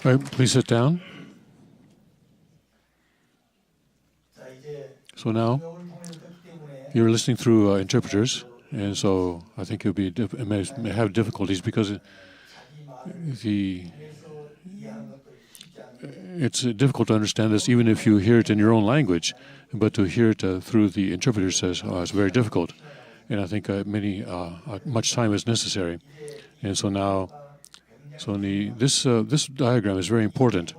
All right, please sit down. So now you're listening through interpreters, and so I think you'll be may have difficulties because it's difficult to understand this even if you hear it in your own language, but to hear it through the interpreters is very difficult, and I think much time is necessary, and so now. So this diagram is very important,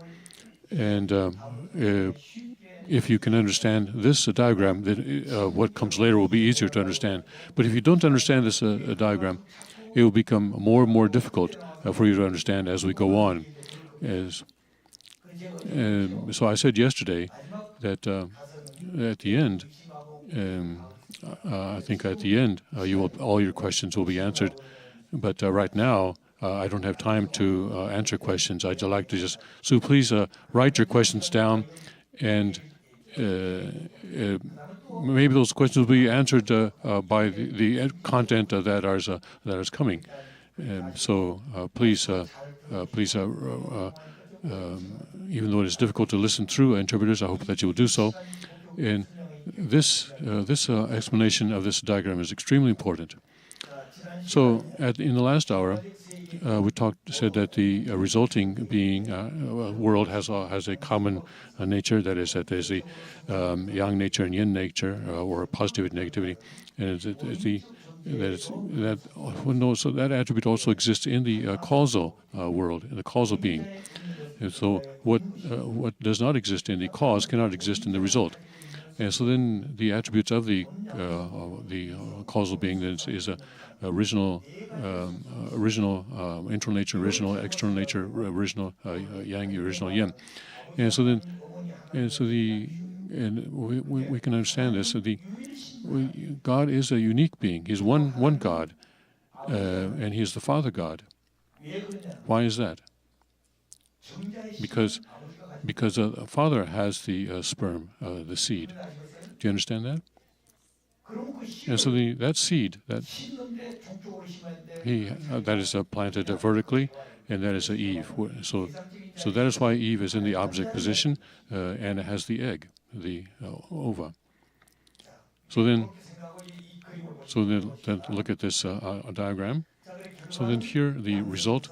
and if you can understand this diagram, then what comes later will be easier to understand. But if you don't understand this diagram, it will become more and more difficult for you to understand as we go on. So I said yesterday that at the end, I think at the end, all your questions will be answered. But right now, I don't have time to answer questions. I'd like to so please write your questions down, and maybe those questions will be answered by the content that is coming. So please, even though it is difficult to listen through interpreters, I hope that you will do so. And this explanation of this diagram is extremely important. So in the last hour, we said that the resulting being world has a common nature. That is, that there's the yang nature and yin nature, or positivity and negativity, and so that attribute also exists in the causal world, in the causal being. And so what does not exist in the cause cannot exist in the result. And so then the attributes of the causal being is a original internal nature, original external nature, original yang, original yin. And so then, we can understand this. So God is a unique being. He's one God, and He is the Father God. Why is that? Because the Father has the sperm, the seed. Do you understand that? And so that seed that is planted vertically, and that is Eve. So that is why Eve is in the object position, and it has the egg, the ova. So then look at this diagram. So then here the result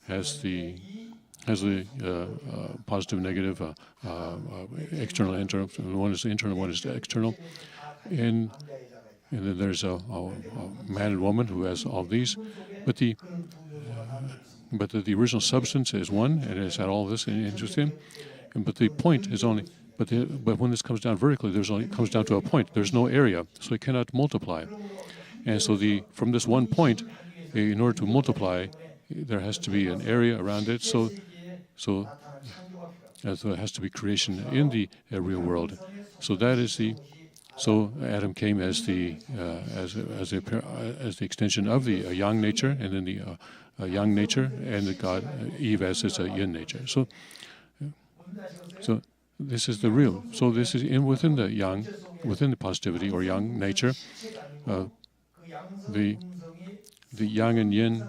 has the positive, negative, external, internal. One is internal, one is external, and then there's a man and woman who has all these, but the original substance is one, and it's had all this into him. But the point is only. But when this comes down vertically, it comes down to a point. There's no area, so it cannot multiply. And so from this one point, in order to multiply, there has to be an area around it. So there has to be creation in the real world. So that is So Adam came as the extension of the yang nature, and then the yang nature, and the God Eve as its yin nature. So this is the real. So this is within the yang, within the positivity or yang nature. The yang and yin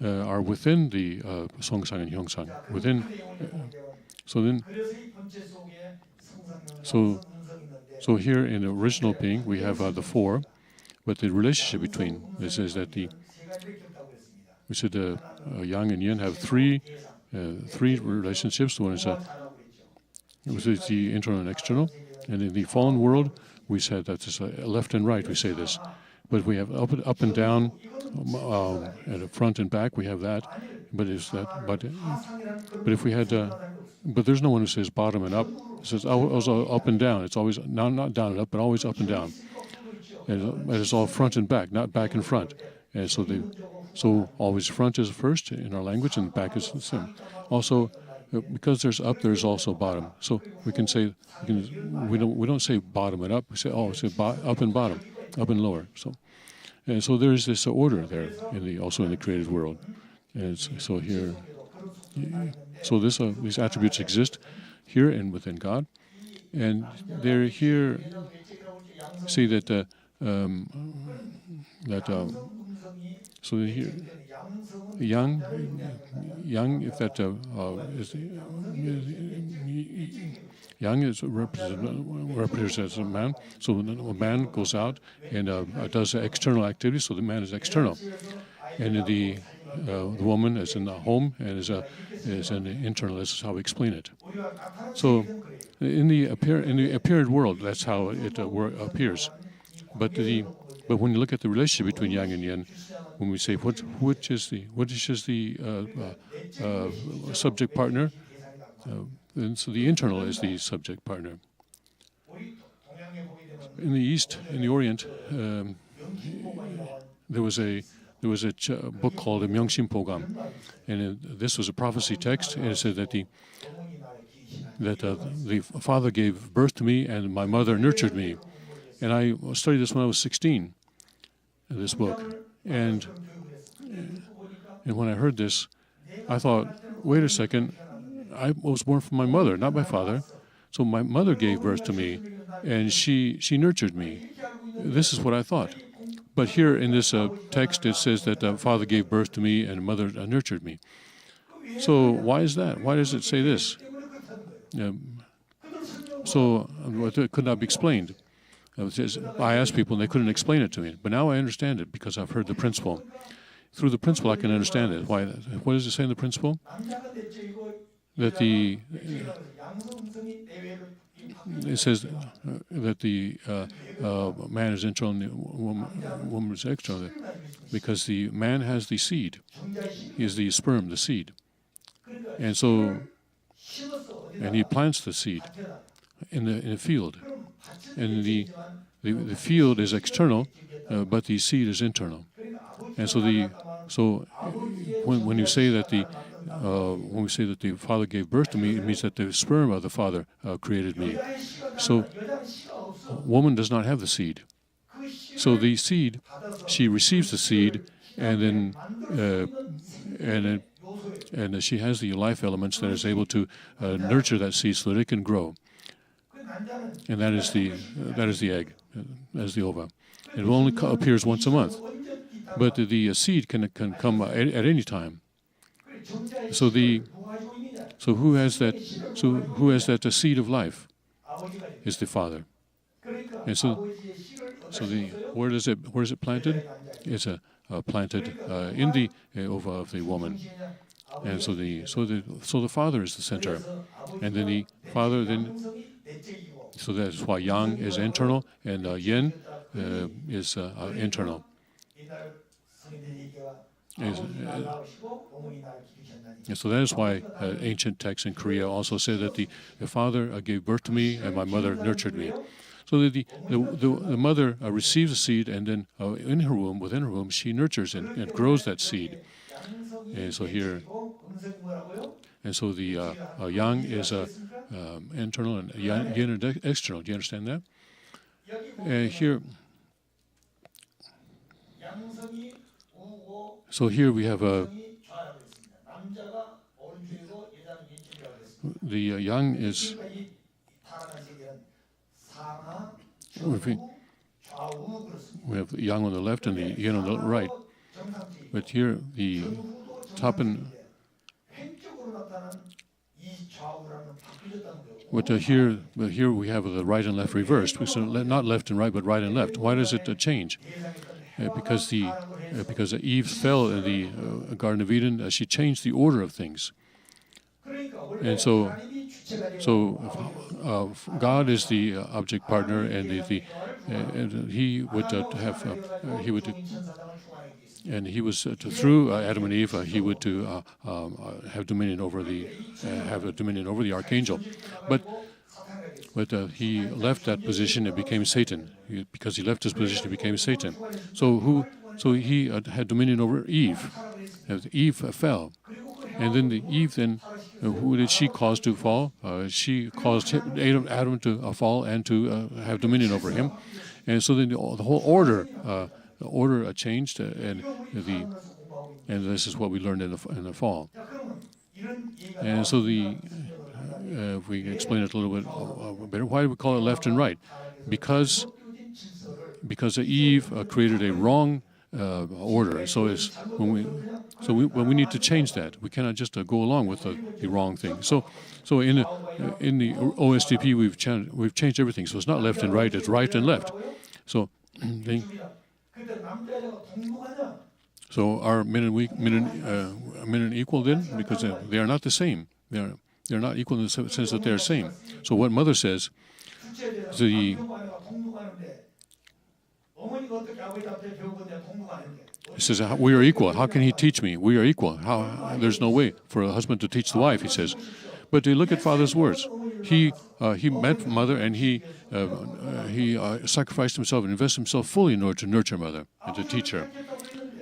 are within the Songsang and Hyongsang. So here in the original being we have the four, but the relationship between this is that we said yang and yin have three relationships. One is the internal and external, and in the fallen world we said that it's left and right. We say this, but we have up and down, and front and back. We have that, but if we had, but there's no one who says bottom and up. It says also up and down. It's always not down and up, but always up and down. And it's all front and back, not back and front. And so always front is first in our language, and back is the same. Also, because there's up, there's also bottom. So we can say we don't say bottom and up. We say up and bottom, up and lower. And so there is this order there also in the created world. And so here, these attributes exist here and within God, and they're here. See that so here yang if that is yang is represents as a man. So when a man goes out and does external activities, so the man is external, and the woman is in the home and is an internal. This is how we explain it. So in the apparent world, that's how it appears. But when you look at the relationship between yang and yin, when we say which is the subject partner, and so the internal is the subject partner. In the East, in the Orient, there was a book called the Myung Moon, and this was a prophecy text, and it said that the father gave birth to me and my mother nurtured me. And I studied this when I was 16, this book. And when I heard this, I thought, wait a second, I was born from my mother, not my father. So my mother gave birth to me, and she nurtured me. This is what I thought. But here in this text, it says that the father gave birth to me and mother nurtured me. So why is that? Why does it say this? So it could not be explained. I asked people, and they couldn't explain it to me. But now I understand it because I've heard the principle. Through the principle, I can understand it. Why? What does it say in the principle? That it says that the man is internal and the woman is external, because the man has the seed. He is the sperm, the seed. And so, and he plants the seed in the field. And the field is external, but the seed is internal. And so when you say that when we say that the father gave birth to me, it means that the sperm of the father created me. So woman does not have the seed. So the seed, she receives the seed, and then and she has the life elements that is able to nurture that seed so that it can grow. And that is the egg, as the ova. It only appears once a month, but the seed can come at any time. So who has that? So who has that seed of life? Is the father. And so where is it planted? It's planted in the ova of the woman. And so the father is the center, and then the father so that's why yang is internal and yin is internal. And so that is why ancient texts in Korea also say that the father gave birth to me and my mother nurtured me. So the mother receives the seed, and then within her womb, she nurtures and grows that seed. And so here, and so the yang is internal and yin is external. Do you understand that? Here, so here we have the yang is. We have yang on the left and the yin on the right. But here the top and but here we have the right and left reversed. So not left and right, but right and left. Why does it change? Because Eve fell in the Garden of Eden, she changed the order of things, and so God is the object partner, and He would and He was through Adam and Eve, He would have dominion over the archangel, but He left that position and became Satan. Because He left His position, He became Satan. So He had dominion over Eve. Eve fell, and then Eve who did she cause to fall? She caused Adam to fall and to have dominion over him, and so then the whole order changed, and this is what we learned in the fall. And so if we explain it a little bit better, why do we call it left and right? Because because Eve created a wrong order. So we need to change that. We cannot just go along with the wrong thing. So in the OSDP we've changed everything. So it's not left and right; it's right and left. So so are men and equal then? Because they are not the same. They're not equal in the sense that they are same. So what Mother says, it says, we are equal. How can he teach me? We are equal. How? There's no way for a husband to teach the wife, he says. But you look at Father's words. He met Mother and he sacrificed himself and invested himself fully in order to nurture Mother and to teach her.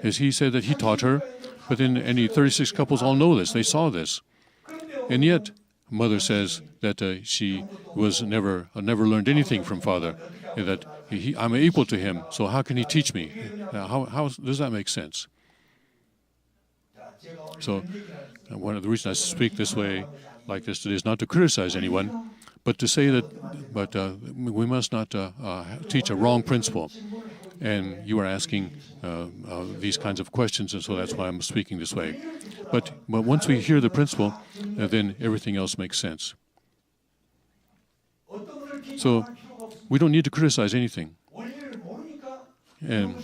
As he said that he taught her, but then any 36 couples all know this. They saw this. And yet, Mother says that she was never learned anything from Father, and that I'm equal to him, so how can he teach me? How does that make sense? So one of the reasons I speak this way, like this today, is not to criticize anyone, but to say that we must not teach a wrong principle. And you are asking these kinds of questions, and so that's why I'm speaking this way. But once we hear the principle, then everything else makes sense. So we don't need to criticize anything. And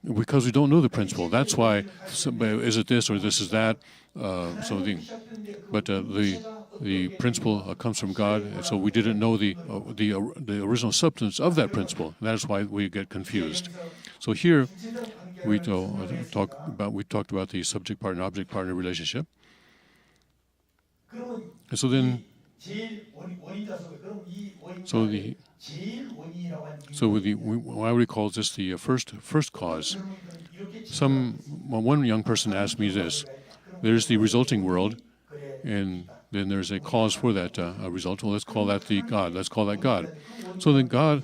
because we don't know the principle, that's why is it this or this is that. But the principle comes from God, and so we didn't know the original substance of that principle. And that's why we get confused. So here we talked about the subject partner object partner relationship. And so then why we call this the first cause. One young person asked me this: there's the resulting world, and then there's a cause for that result. Well, let's call that the God. Let's call that God. So then God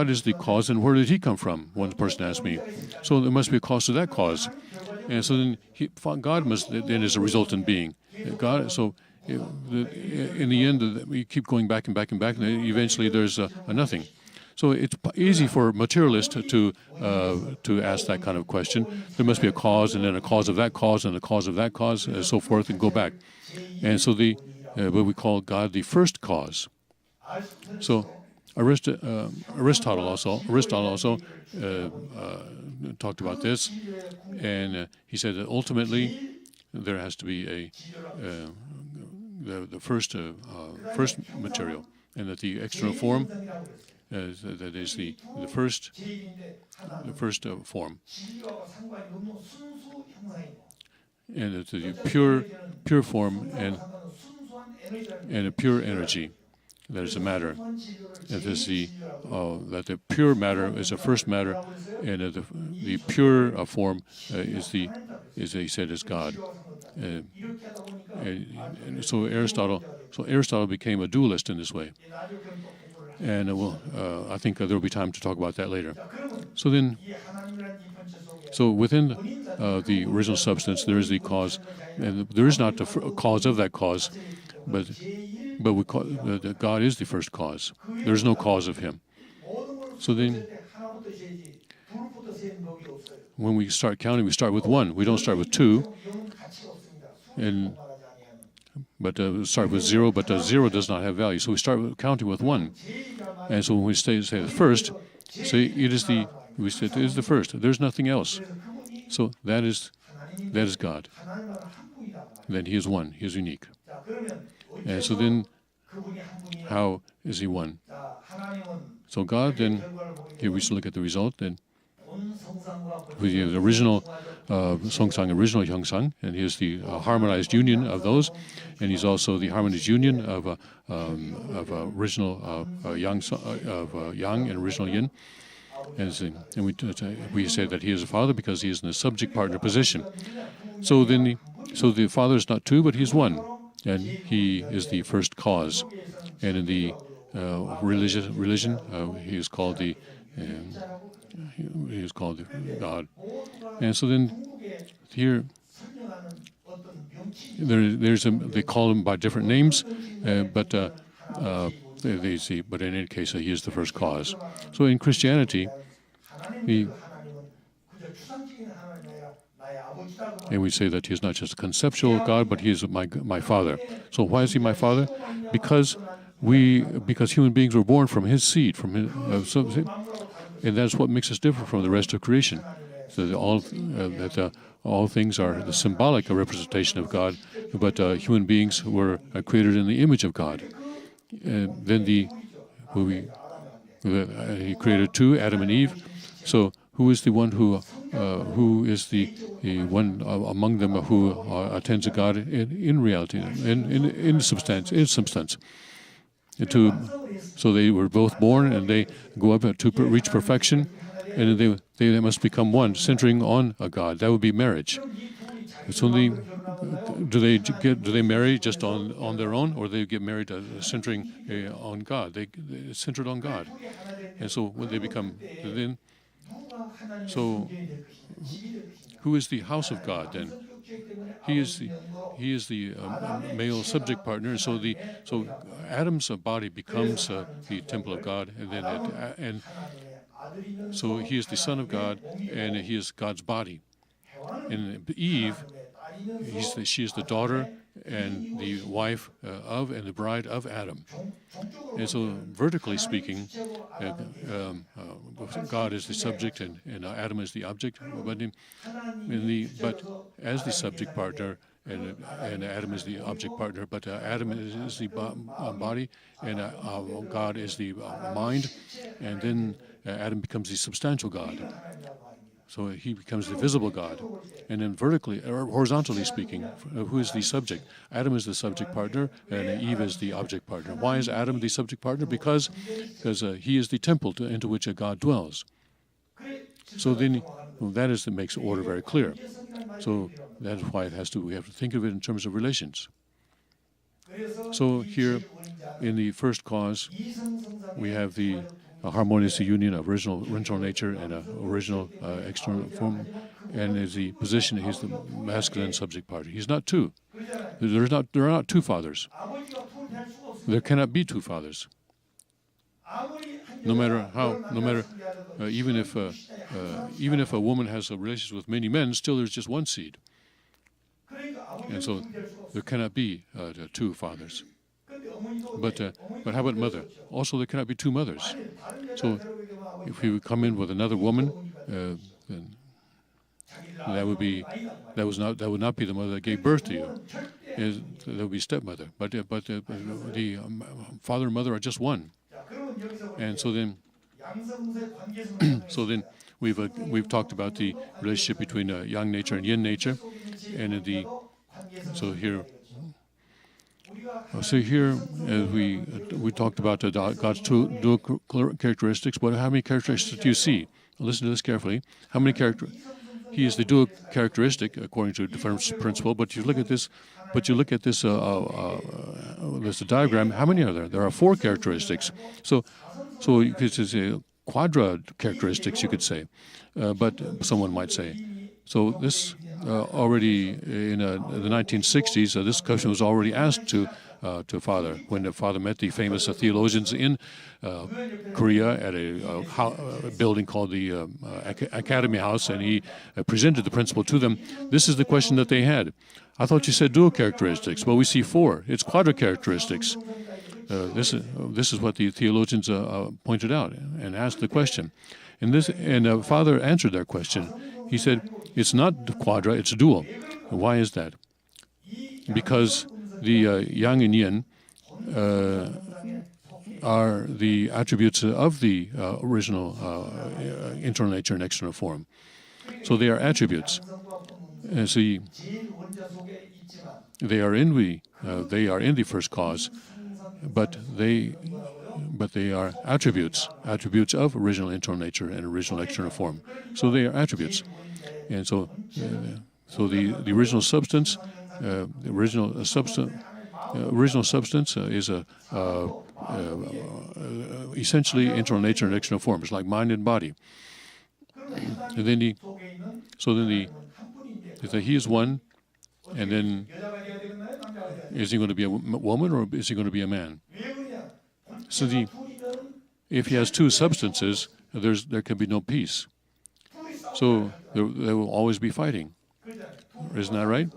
is the cause, and where did He come from? One person asked me. So there must be a cause to that cause, and so then God must then is a resultant being. God. So in the end, we keep going back and back and back, and eventually there's a nothing. So it's easy for materialists to ask that kind of question. There must be a cause, and then a cause of that cause, and a cause of that cause, and so forth, and go back. And so what we call God the first cause. So Aristotle also talked about this, and he said that ultimately there has to be the first material, and that the external form that is the first form, and it's the pure form and a pure energy that is a matter. That is that the pure matter is the first matter, and the pure form is he said is God. And so Aristotle became a dualist in this way. And I think there will be time to talk about that later. So within the original substance, there is the cause, and there is not the cause of that cause, but we call that God is the first cause. There is no cause of Him. So then, when we start counting, we start with one. We don't start with two. But start with zero, but zero does not have value. So we start counting with one. And so when we say the first, say it is the first. There's nothing else. So that is God. Then He is one. He is unique. And so then, how is He one? So God, then, here we should look at the result. Then we have the original Songsang, original Hyeongsang, and He is the harmonized union of those, and He's also the harmonized union of original Yang and original Yin. And we say that He is a Father because He is in the subject partner position. So the Father is not two, but He is one, and He is the first cause. And in the religion, He is called the God. And so then here they call Him by different names, but they see, but in any case, he is the first cause. So in Christianity, and we say that he is not just a conceptual God, but he is my Father. So why is he my Father? Because human beings were born from his seed, from his, and that's what makes us different from the rest of creation. So all things are the symbolic representation of God, but human beings were created in the image of God. And then he created two, Adam and Eve. So who is the one who is the one among them who attends to God in reality, in substance, so they were both born, and they go up to reach perfection, and they must become one, centering on a God. That would be marriage. So do they marry just on their own, or they get married centering on God? They centered on God, and so when they become then. So who is the house of God then? He is the male subject partner. So Adam's body becomes the temple of God, and so he is the son of God, and he is God's body. And Eve, she is the daughter and the wife and the bride of Adam. And so, vertically speaking, God is the subject and Adam is the object. But as the subject partner, and Adam is the object partner, but Adam is the body, and God is the mind, and then Adam becomes the substantial God. So he becomes the visible God. And then vertically, or horizontally speaking, who is the subject? Adam is the subject partner, and Eve is the object partner. Why is Adam the subject partner? Because he is the temple into which a God dwells. So then, that makes order very clear. So that's why we have to think of it in terms of relations. So here, in the first cause, we have the harmonious union of original nature and original external form, and is the position. He's the masculine subject party. He's not two. There are not two fathers. There cannot be two fathers. Even if a woman has a relationship with many men, still there's just one seed, and so there cannot be two fathers. But how about mother? Also, there cannot be two mothers. So if we come in with another woman, then that would not be the mother that gave birth to you. That would be stepmother. But the father and mother are just one. And so then we've talked about the relationship between yang nature and yin nature, and So here, as we talked about God's dual characteristics. But how many characteristics do you see? Listen to this carefully. How many characteristics? He is the dual characteristic according to the first principle. But you look at this. There's a diagram. How many are there? There are 4 characteristics. So you could say quadra characteristics. You could say, but someone might say. So this already in the 1960s, this question was already asked to Father when the Father met the famous theologians in Korea at a building called the Academy House, and he presented the principle to them. This is the question that they had. I thought you said dual characteristics. Well, we see 4. It's quadra characteristics. This is what the theologians pointed out and asked the question. And Father answered their question. He said, it's not quadra, it's dual. Why is that? Because the yang and yin are the attributes of the original internal nature and external form. So they are attributes. See, they are in the first cause, but they are attributes of original internal nature and original external form. So they are attributes, and so the original substance, is essentially internal nature and external form. It's like mind and body. And then he is one, and then is he going to be a woman or is he going to be a man? So if he has two substances, there can be no peace. So they will always be fighting. Isn't that right?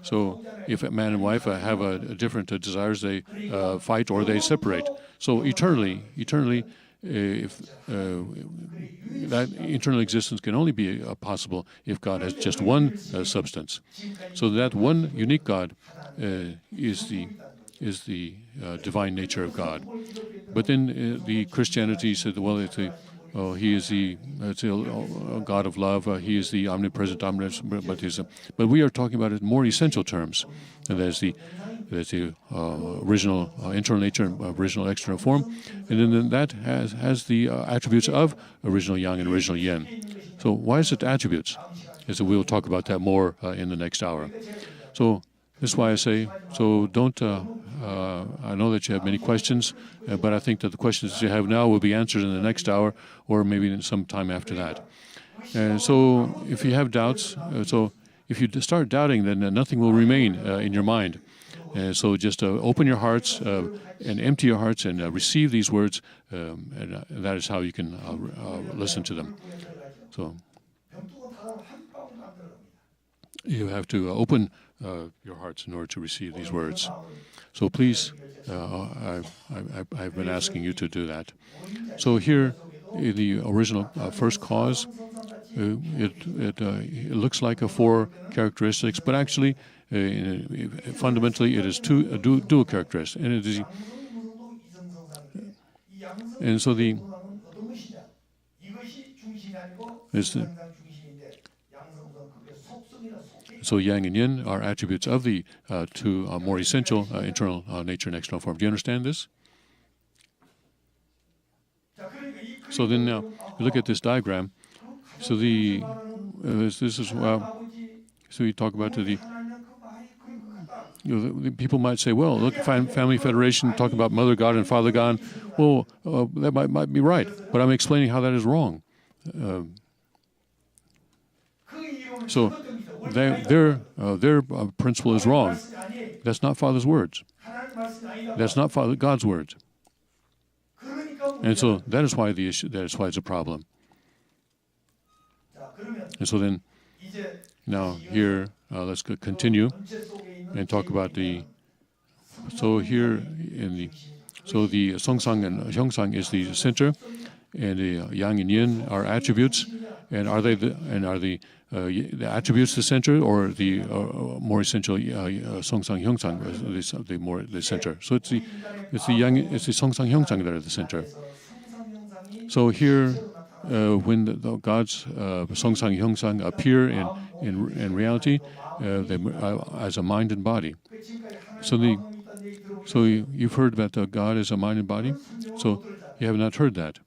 So if a man and wife have different desires, they fight or they separate. So eternally, if that eternal existence can only be possible if God has just one substance. So that one unique God is the divine nature of God. But then the Christianity said, well, he is the God of love. He is the omnipresent, but we are talking about it in more essential terms. And there's the original internal nature, original external form, and then that has the attributes of original yang and original yin. So why is it attributes? As we'll talk about that more in the next hour. So this is why I say, so don't. I know that you have many questions, but I think that the questions that you have now will be answered in the next hour, or maybe some time after that. And so, if you have doubts, if you start doubting, then nothing will remain in your mind. So just open your hearts and empty your hearts and receive these words, and that is how you can listen to them. So you have to open your hearts in order to receive these words. So please, I've been asking you to do that. So here, in the original first cause, it looks like a 4 characteristics, but actually, fundamentally, it is dual characteristics, and it is. And so so yang and yin are attributes of the two more essential internal nature and external form. Do you understand this? So then now, you look at this diagram. So this is so we talk about the people might say, well, look, Family Federation talking about Mother God and Father God. Well, that might be right, but I'm explaining how that is wrong. So their principle is wrong. That's not Father's words. That's not God's words. And so that is why the issue. That is why it's a problem. And so then, now here, let's continue and talk about the. So here the Songsang and Hyongsang is the center, and the Yang and Yin are attributes. And are the attributes the center, or the more essential Songsang Hyongsang the center? So it's the Songsang Hyongsang that are the center. So here, when the God's Songsang Hyongsang appear in reality, as a mind and body. So you've heard that God is a mind and body. So you have not heard that.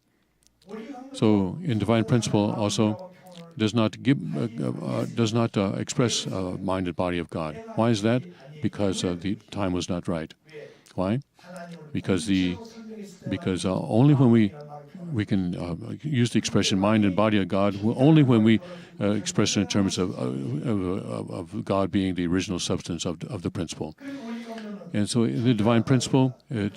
So in divine principle also does not express mind and body of God. Why is that? Because the time was not right. Why? Because only when we can use the expression mind and body of God only when we express it in terms of God being the original substance of the principle. And so in the divine principle, it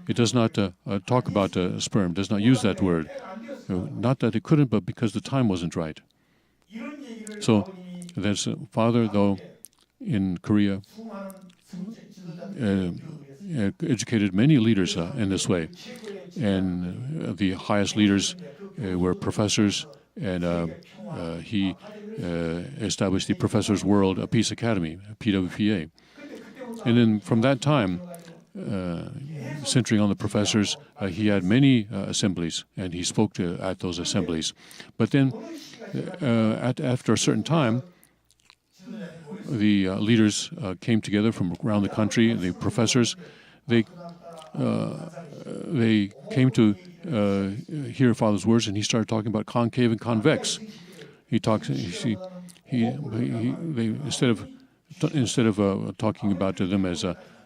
does not talk about sperm, does not use that word. Not that it couldn't, but because the time wasn't right. So that's Father, though, in Korea, educated many leaders in this way. And the highest leaders were professors, and he established the Professors' World Peace Academy, PWPA. And then from that time, centering on the professors, he had many assemblies, and he spoke at those assemblies. But then, after a certain time, the leaders came together from around the country. The professors, they came to hear Father's words, and he started talking about concave and convex. He talks. Instead of talking about them as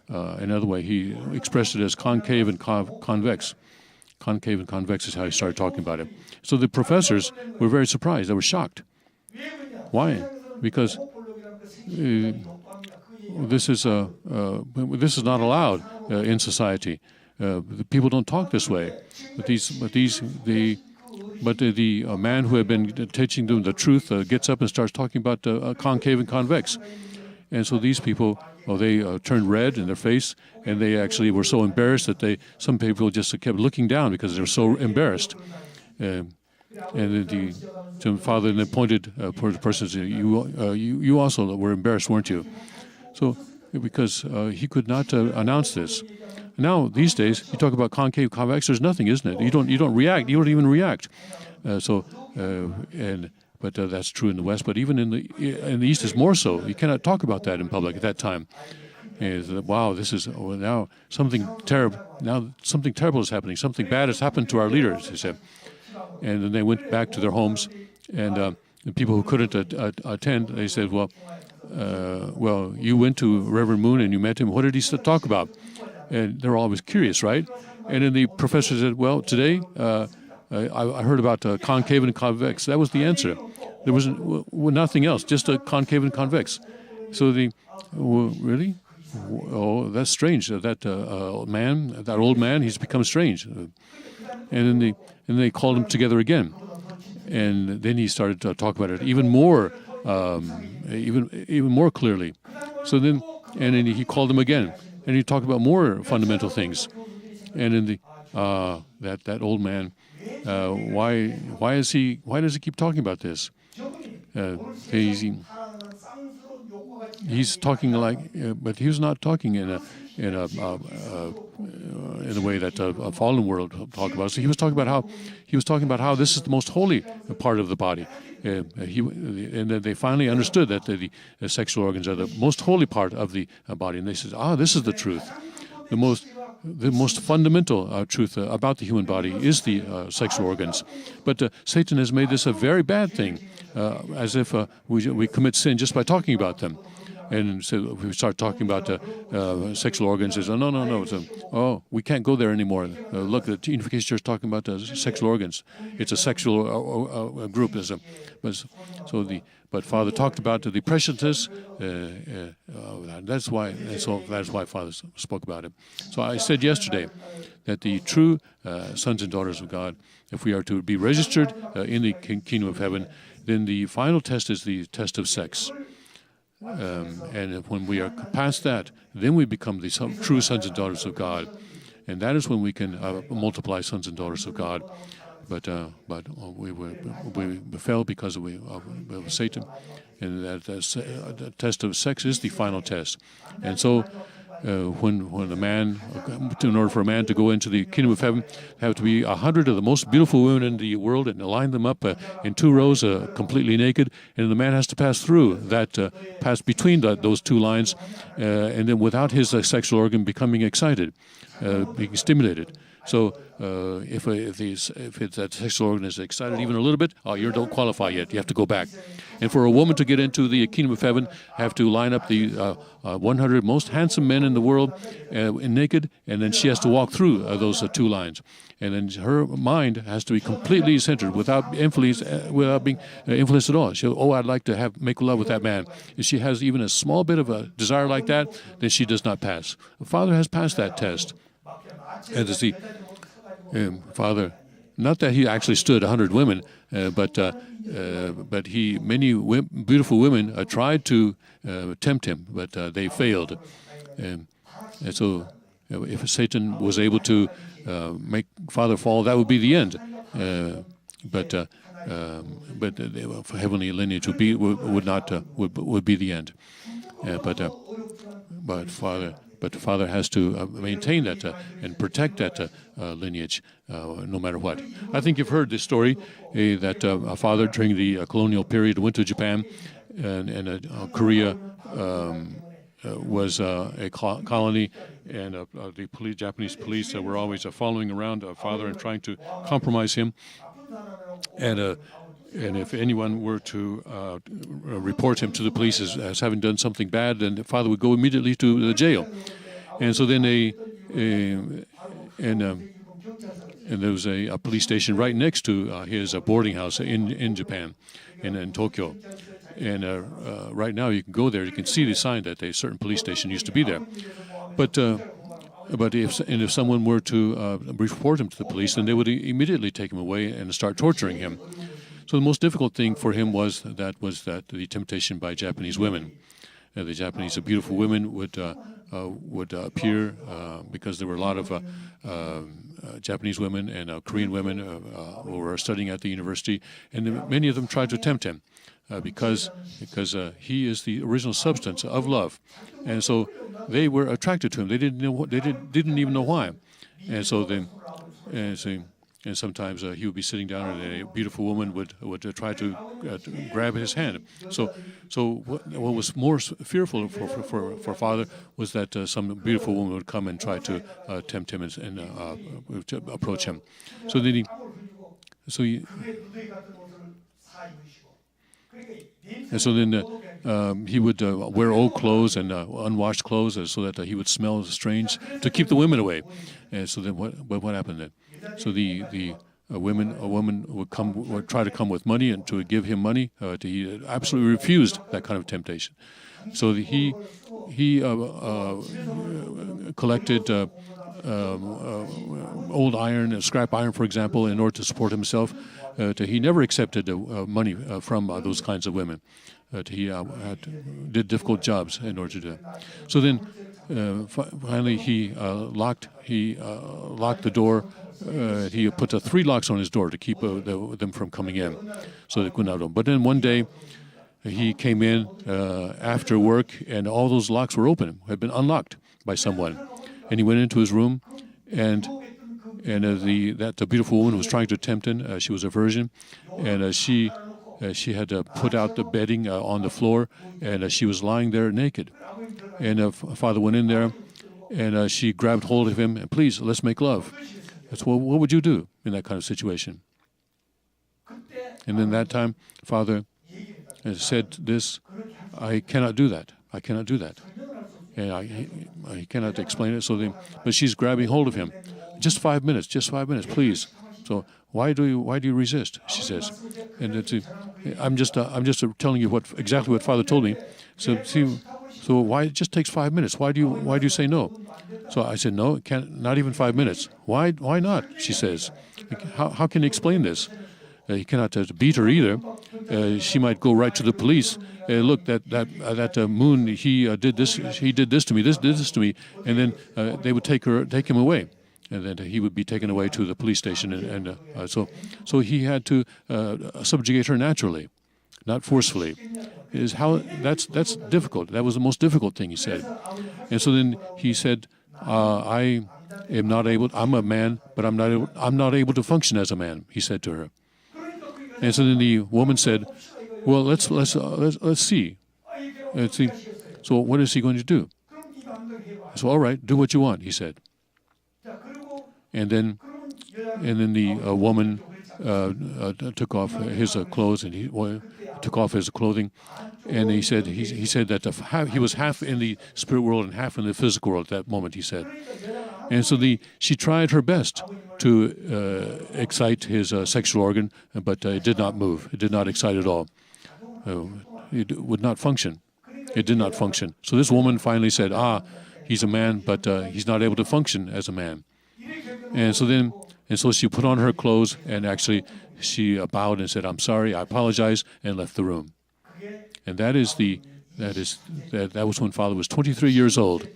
another way, he expressed it as concave and convex. Concave and convex is how he started talking about it. So the professors were very surprised. They were shocked. Why? Because this is not allowed in society. the people don't talk this way. But the man who had been teaching them the truth gets up and starts talking about concave and convex. And so these people, they turned red in their face, and they actually were so embarrassed that some people just kept looking down because they were so embarrassed. And then the father then pointed for the person and said, you also were embarrassed, weren't you? So because he could not announce this. Now these days, you talk about concave, convex. There's nothing, isn't it? You don't react. You don't even react. But that's true in the West. But even in the East, is more so. You cannot talk about that in public at that time. And wow, this is now something terrible. Now something terrible is happening. Something bad has happened to our leaders, he said. And then they went back to their homes, and the people who couldn't attend, they said, well, you went to Reverend Moon and you met him. What did he talk about? And they're always curious, right? And then the professor said, well, today I heard about concave and convex. That was the answer. There was nothing else, just a concave and convex. So really? Oh, that's strange. That old man, he's become strange. And then they called him together again. And then he started to talk about it even more clearly. So then he called them again, and he talked about more fundamental things. And then that old man, why does he keep talking about this? He's talking but he was not talking in a way that a fallen world talk about. So he was talking about how this is the most holy part of the body. And then they finally understood that the sexual organs are the most holy part of the body. And they said, this is the truth. The most fundamental truth about the human body is the sexual organs. But Satan has made this a very bad thing, as if we commit sin just by talking about them. And so we start talking about sexual organs. Says, no. We can't go there anymore. Look, the Unification Church is talking about sexual organs. It's a sexual group. But Father talked about the preciousness. That's why Father spoke about it. So I said yesterday that the true sons and daughters of God, if we are to be registered in the kingdom of heaven, then the final test is the test of sex. And when we are past that, then we become the true sons and daughters of God, and that is when we can multiply sons and daughters of God. But we fell because of Satan, and that test of sex is the final test. And so, when a man, in order for a man to go into the kingdom of heaven, have to be 100 of the most beautiful women in the world and line them up in 2 rows, completely naked, and the man has to pass through that, pass between those 2 lines, and then without his sexual organ becoming excited, being stimulated. So if that sexual organ is excited even a little bit, you don't qualify yet. You have to go back. And for a woman to get into the kingdom of heaven, have to line up the 100 most handsome men in the world naked, and then she has to walk through those 2 lines. And then her mind has to be completely centered, without being influenced at all. I'd like to make love with that man. If she has even a small bit of a desire like that, then she does not pass. The Father has passed that test. And to see Father, not that he actually stood 100 women, but many beautiful women tried to tempt him, but they failed. And so, if Satan was able to make Father fall, that would be the end. But the heavenly lineage would be the end. But Father has to maintain that and protect that lineage, no matter what. I think you've heard this story that a father during the colonial period went to Japan, and Korea was a colony, and the Japanese police were always following around Father and trying to compromise him. And if anyone were to report him to the police as having done something bad, then the Father would go immediately to the jail. And so then there was a police station right next to his boarding house in Japan, in Tokyo. And right now you can go there, you can see the sign that a certain police station used to be there. But But if someone were to report him to the police, then they would immediately take him away and start torturing him. So the most difficult thing for him was that the temptation by Japanese women. The Japanese beautiful women would appear because there were a lot of Japanese women and Korean women who were studying at the university, and many of them tried to tempt him because he is the original substance of love, and so they were attracted to him. They didn't even know why, and so and sometimes he would be sitting down, and a beautiful woman would try to grab his hand. So what was more fearful for father was that some beautiful woman would come and try to tempt him and to approach him. So then he would wear old clothes and unwashed clothes so that he would smell strange to keep the women away. And so then what happened then? So a woman would try to come with money and to give him money. He absolutely refused that kind of temptation. So he collected old iron, scrap iron, for example, in order to support himself. He never accepted money from those kinds of women. He did difficult jobs in order to do that. So then, finally, he locked the door. He put 3 locks on his door to keep them from coming in, so they could not open. But then one day, he came in after work, and all those locks were open, had been unlocked by someone. And he went into his room, and the beautiful woman was trying to tempt him. She was a virgin, and she had put out the bedding on the floor, and she was lying there naked. And father went in there, and she grabbed hold of him, and please, let's make love. That's what would you do in that kind of situation? And then that time, father said this, I cannot do that. I cannot do that. And he cannot explain it. But she's grabbing hold of him. Just 5 minutes, please. So why do you resist? She says, and I'm just telling you exactly what father told me. So why it just takes 5 minutes? Why do you say no? So I said, no, it can't, not even 5 minutes. Why not? She says, how can you explain this? He cannot beat her either. She might go right to the police. Look, that Moon, he did this to me, did this to me, and then they would take him away, and then he would be taken away to the police station, and so he had to subjugate her naturally, not forcefully. That's difficult. That was the most difficult thing, he said. And so then he said, I am not able. I'm a man, but I'm not able to function as a man, he said to her. And so then the woman said, well, let's see. So what is he going to do? So all right, do what you want, he said. And then the woman took off his clothes, and he took off his clothing, and he said that he was half in the spirit world and half in the physical world at that moment, he said. And so she tried her best to excite his sexual organ, but it did not move. It did not excite at all. It would not function. It did not function. So this woman finally said, he's a man, but he's not able to function as a man. And so she put on her clothes, and actually she bowed and said, I'm sorry, I apologize, and left the room. And that was when father was 23 years old,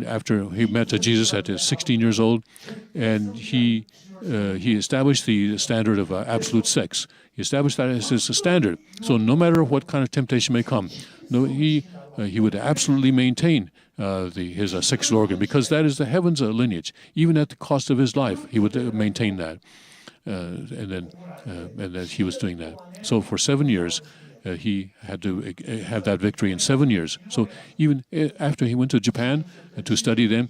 after he met Jesus at 16 years old, and he established the standard of absolute sex. He established that as his standard. So no matter what kind of temptation may come, he would absolutely maintain his sexual organ, because that is the heaven's lineage. Even at the cost of his life, he would maintain that, and then he was doing that. So for 7 years, he had to have that victory in 7 years. So even after he went to Japan to study then,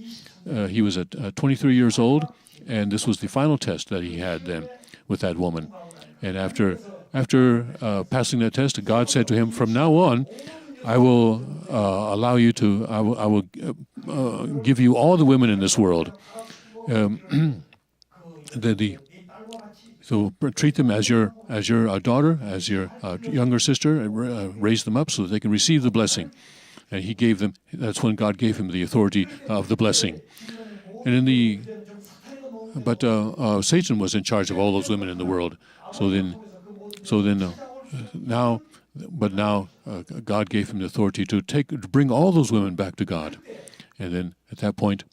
he was at 23 years old, and this was the final test that he had then with that woman. And after passing that test, God said to him, from now on, I will allow you to, I will give you all the women in this world. So treat them as your daughter, as your younger sister, and raise them up so that they can receive the blessing. And he gave them, that's when God gave him the authority of the blessing. And in the but Satan was in charge of all those women in the world. So then now, but now God gave him the authority to bring all those women back to God. And then at that point,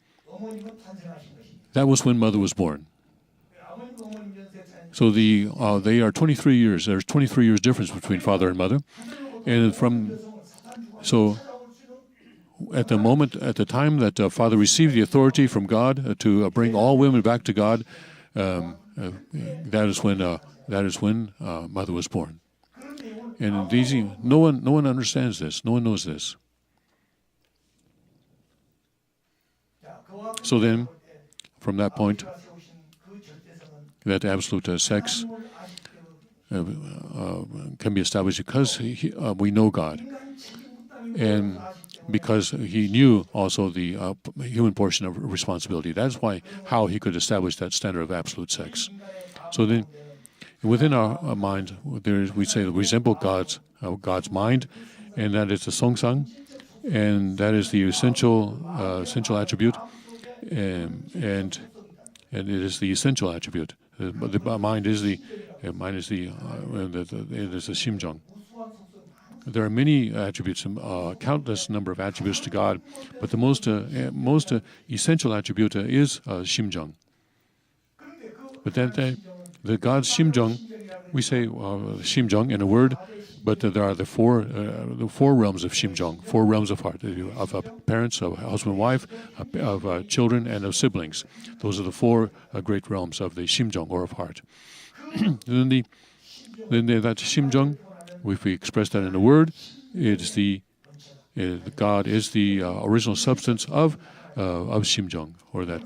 that was when Mother was born. So they are 23 years. There's 23 years difference between father and mother, and so at the time that father received the authority from God to bring all women back to God, that is when mother was born. And no one understands this. No one knows this. So then, from that point, that absolute sex can be established because we know God, and because he knew also the human portion of responsibility. That's how he could establish that standard of absolute sex. So then, within our mind, we say we resemble God's mind, and that is the songsang, and that is the essential attribute, and it is the essential attribute. The mind is the 심정. There are many attributes, countless number of attributes to God, but the most essential attribute is 심정. But then the God's 심정, we say 심정 in a word, but there are the four realms of 심정, 4 realms of heart, of parents, of husband, wife, of children, and of siblings. Those are the 4 great realms of the 심정, or of heart. Then that 심정, if we express that in a word, God is the original substance of 심정, or that.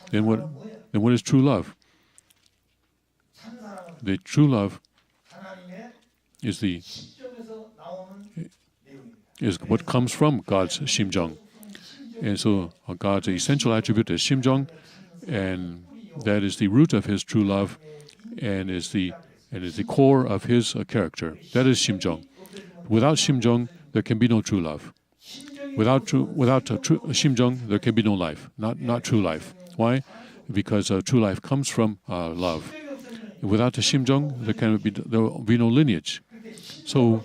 Then what is true love? The true love is what comes from God's 심정, and so God's essential attribute is 심정, and that is the root of His true love, and is the core of His character. That is 심정. Without 심정, there can be no true love. Without true 심정, there can be no life. Not true life. Why? Because true life comes from love. Without the 심정, there will be no lineage. So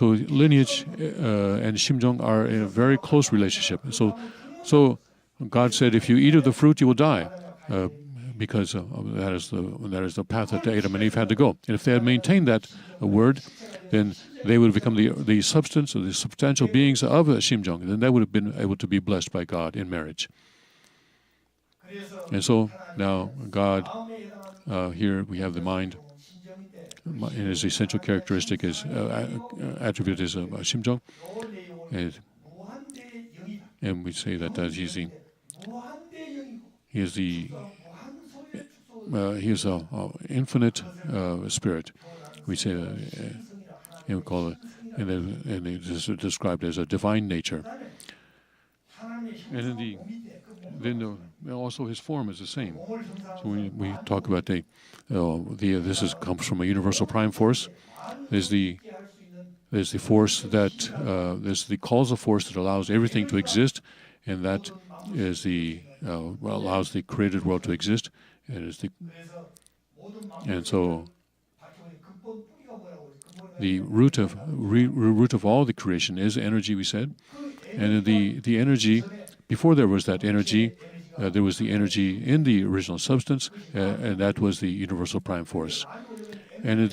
lineage and 심정 are in a very close relationship. So God said, if you eat of the fruit, you will die, because that is the path that Adam and Eve had to go. And if they had maintained that word, then they would have become the substance or the substantial beings of 심정. Then they would have been able to be blessed by God in marriage. And so now God, here we have the mind, and his essential characteristic is attribute is 심정, and we say that he is an infinite spirit. We say and we call it, and it is described as a divine nature. And then also his form is the same. So we talk about this comes from a universal prime force. There's the force that there's the causal force that allows everything to exist, and that is allows the created world to exist, and so the root of all the creation is energy, we said, and the energy. Before there was that energy, there was the energy in the original substance, and that was the universal prime force. And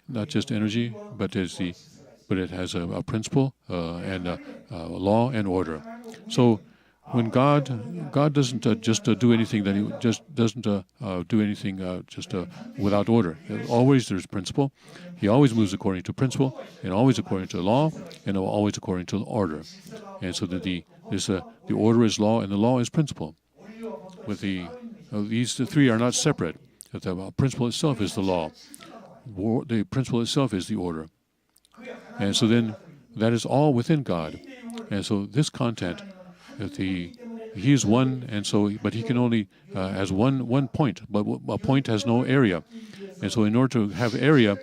not just energy, but it has a principle and a law and order. So when God doesn't just do anything, that He just doesn't do anything just without order. Always there's principle. He always moves according to principle, and always according to law, and always according to order. And so that the order is law, and the law is principle. With these three are not separate. The principle itself is the law. The principle itself is the order. And so then that is all within God. And so this content, He is one, and so but He can only has one point, but a point has no area. And so in order to have area,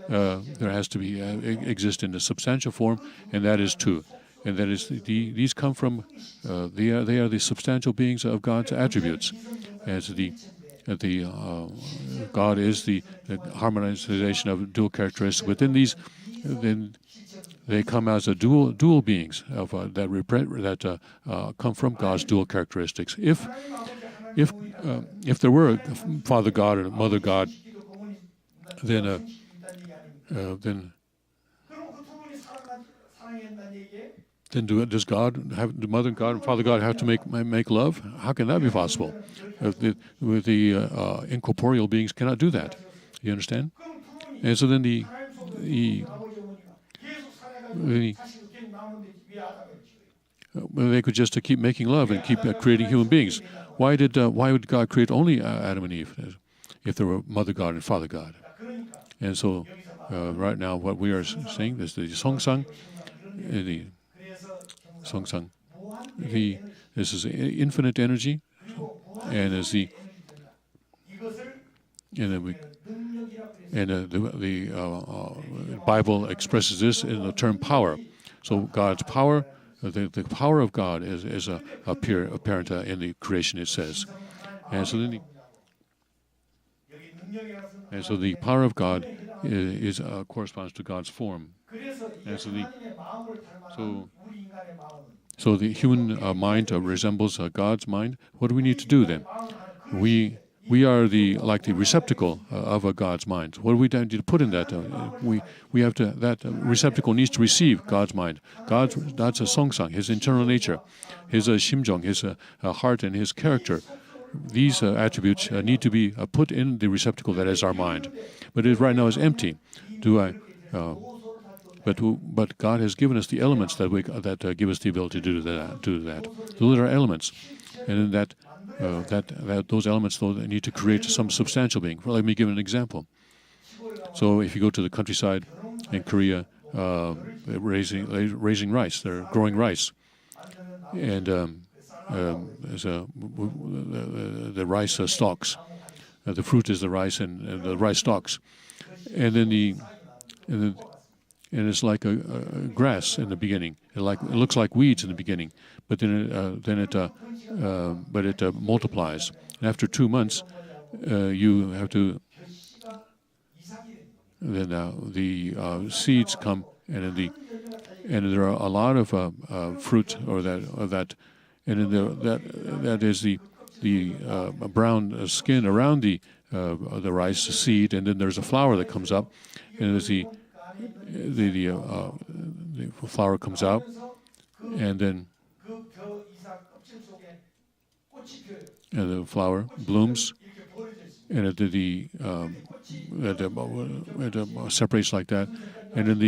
there has to be exist in a substantial form, and that is two. and that is these come from they are the substantial beings of God's attributes, as God is the harmonization of dual characteristics. Within these, then they come as a dual beings of that come from God's dual characteristics. If there were a Father God and a Mother God, then does God have the Mother God and Father God have to make love? How can that be possible? With the incorporeal beings cannot do that. You understand? And so then they could just keep making love and keep creating human beings. Why would God create only Adam and Eve if there were Mother God and Father God? And so right now what we are saying is the Songsang, this is infinite energy, and as the Bible expresses this in the term power. So God's power, the power of God is apparent in the creation, it says, and so the power of God is corresponds to God's form, and so the human mind resembles God's mind. What do we need to do then? We are the receptacle of God's mind. What do we need to put in that? We have to, that receptacle needs to receive God's mind. That's a Songsang, His internal nature, His Shimjong, His heart, and His character. These attributes need to be put in the receptacle that is our mind. But it right now is empty. But God has given us the elements that give us the ability to do that. Those are elements, and then those elements need to create some substantial being. Well, let me give an example. So if you go to the countryside in Korea, they're raising rice. They're growing rice, and the rice stalks. The fruit is the rice and the rice stalks, and then and it's like a grass in the beginning. It looks like weeds in the beginning, but then it multiplies. And after 2 months, you have to. Then the seeds come, and there are a lot of fruit or that, and then that is the brown skin around the rice seed, and then there's a flower that comes up, and there's the flower comes out, and then the flower blooms, and it separates like that. And then do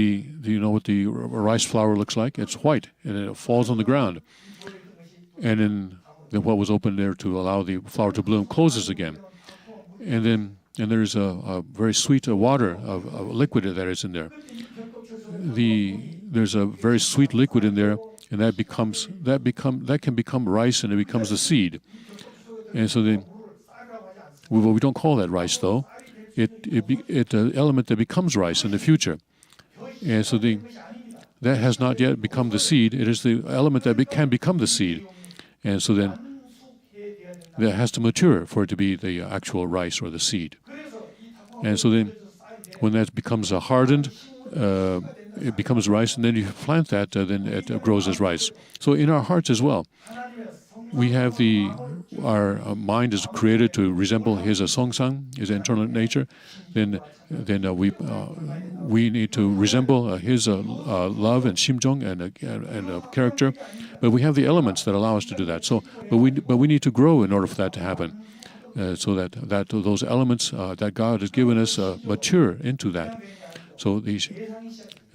you know what the rice flower looks like? It's white, and it falls on the ground. And then what was open there to allow the flower to bloom closes again. And there's a very sweet water of liquid that is in there. There's a very sweet liquid in there, and that can become rice, and it becomes the seed. And so then we don't call that rice though. It's an element that becomes rice in the future. And so that has not yet become the seed. It is the element that can become the seed. And so then that has to mature for it to be the actual rice or the seed. And so then when that becomes hardened, it becomes rice, and then you plant that, then it grows as rice. So in our hearts as well, we have our mind is created to resemble His Songsang, His internal nature. Then we need to resemble His love and Shimjong and character. But we have the elements that allow us to do that. So, but we need to grow in order for that to happen, so that those elements that God has given us mature into that. So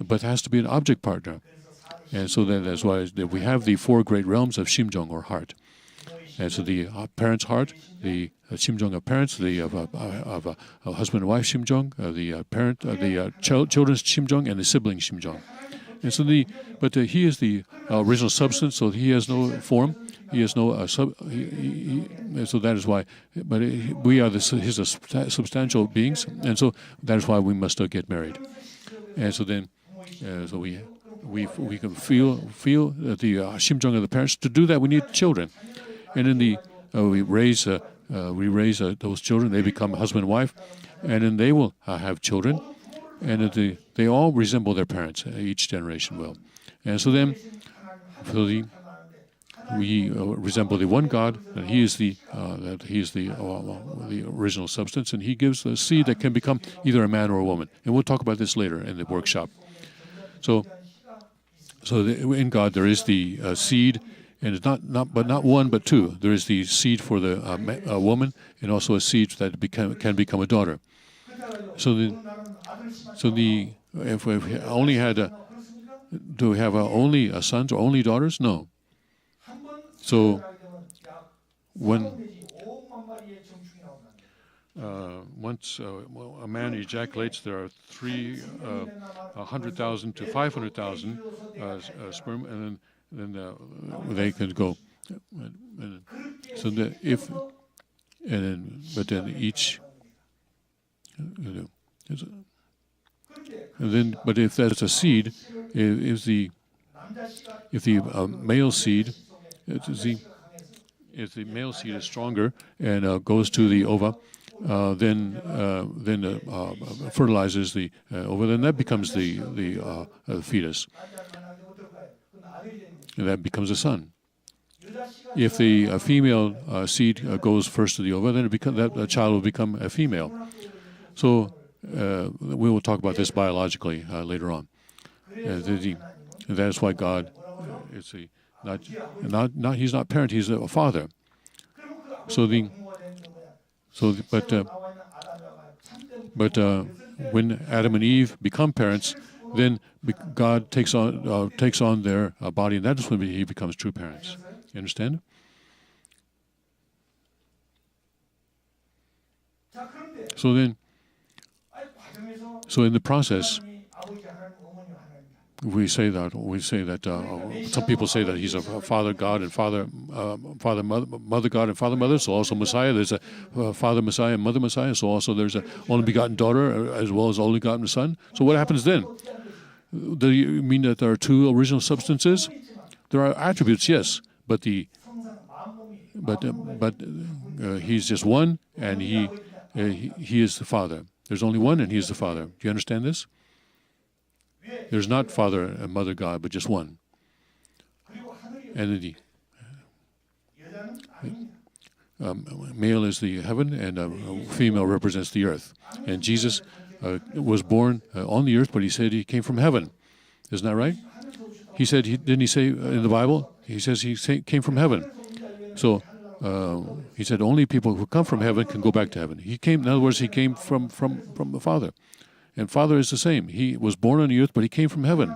but it has to be an object partner, and so then that's why we have the 4 great realms of Shimjong or heart. And so the parent's heart, the Shimjong of parents, of a husband and wife Shimjong, the children's Shimjong, and the sibling Shimjong. And so He is the original substance, so He has no form. He has no so that is why. But we are His substantial beings, and so that is why we must get married. And so then, we can feel the 심정 of the parents. To do that, we need children, and in the we raise those children. They become husband and wife, and then they will have children, and they all resemble their parents. Each generation will, and so then, we resemble the one God, and He is the original substance, and He gives the seed that can become either a man or a woman. And we'll talk about this later in the workshop. So in God there is the seed, and it's not one but two. There is the seed for the woman, and also a seed that can become a daughter. If we only had do we have only sons or only daughters? No. So once a man ejaculates, there are 300,000 to 500,000 sperm, and then they can go. So but if that's a seed, if the male seed, if the male seed is stronger and goes to the ova, then fertilizes the ova, then that becomes the fetus, and that becomes a son. If the female seed goes first to the ova, then that child will become a female. So we will talk about this biologically later on. That is why God is He's not parent, He's a father. But when Adam and Eve become parents, then God takes on their body, and that is when He becomes true parents. You understand? So in the process, we say that some people say that He's a Father God and Mother God and Father Mother. So also Messiah, there's a Father Messiah and Mother Messiah. So also there's a only begotten daughter as well as only begotten son. So what happens then? Do you mean that there are two original substances? There are attributes, yes, but He's just one, and He is the Father. There's only one, and He is the Father. Do you understand this? There's not Father and Mother God, but just one. And the male is the heaven, and female represents the earth. And Jesus was born on the earth, but He said He came from heaven. Isn't that right? He said, didn't He say in the Bible? He says He came from heaven. So He said only people who come from heaven can go back to heaven. In other words, He came from the Father. And Father is the same. He was born on the earth, but He came from heaven.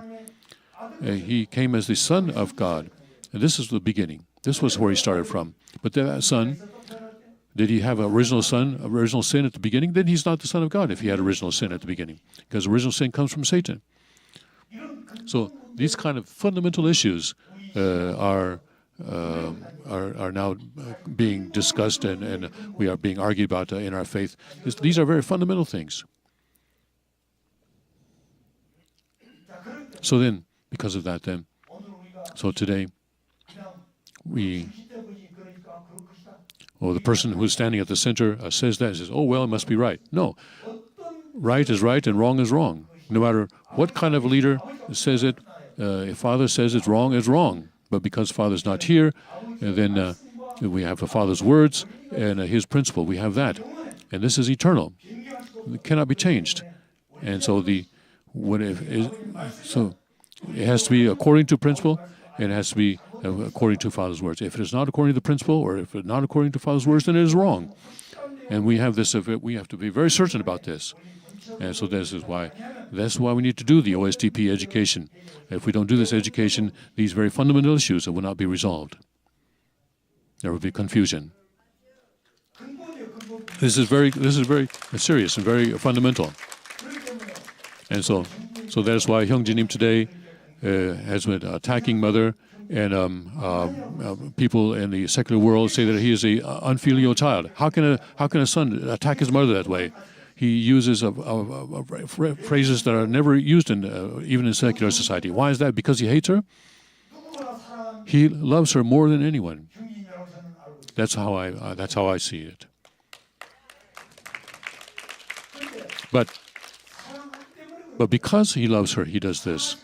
He came as the Son of God. And this is the beginning. This was where He started from. But that Son, did He have original sin at the beginning? Then He's not the Son of God if He had original sin at the beginning, because original sin comes from Satan. So these kind of fundamental issues are now being discussed, and we are being argued about in our faith. These are very fundamental things. So then, because of that, so today, the person who is standing at the center says that, and says, oh, well, it must be right. No. Right is right and wrong is wrong. No matter what kind of leader says it, if Father says it's wrong. But because Father's not here, then we have the Father's words and His principle. We have that. And this is eternal. It cannot be changed. And so so it has to be according to principle, and it has to be according to Father's words. If it is not according to the principle, or if it's not according to Father's words, then it is wrong. And we have this. We have to be very certain about this. And so that's why we need to do the OSDP education. If we don't do this education, these very fundamental issues will not be resolved. There will be confusion. This is very serious and very fundamental. And so that is why Hyungjinim today has been attacking Mother, and people in the secular world say that he is an unfilial child. How can a son attack his mother that way? he uses phrases that are never used in even in secular society. Why is that? Because he hates her? He loves her more than anyone. That's how I see it. But because he loves her, he does this.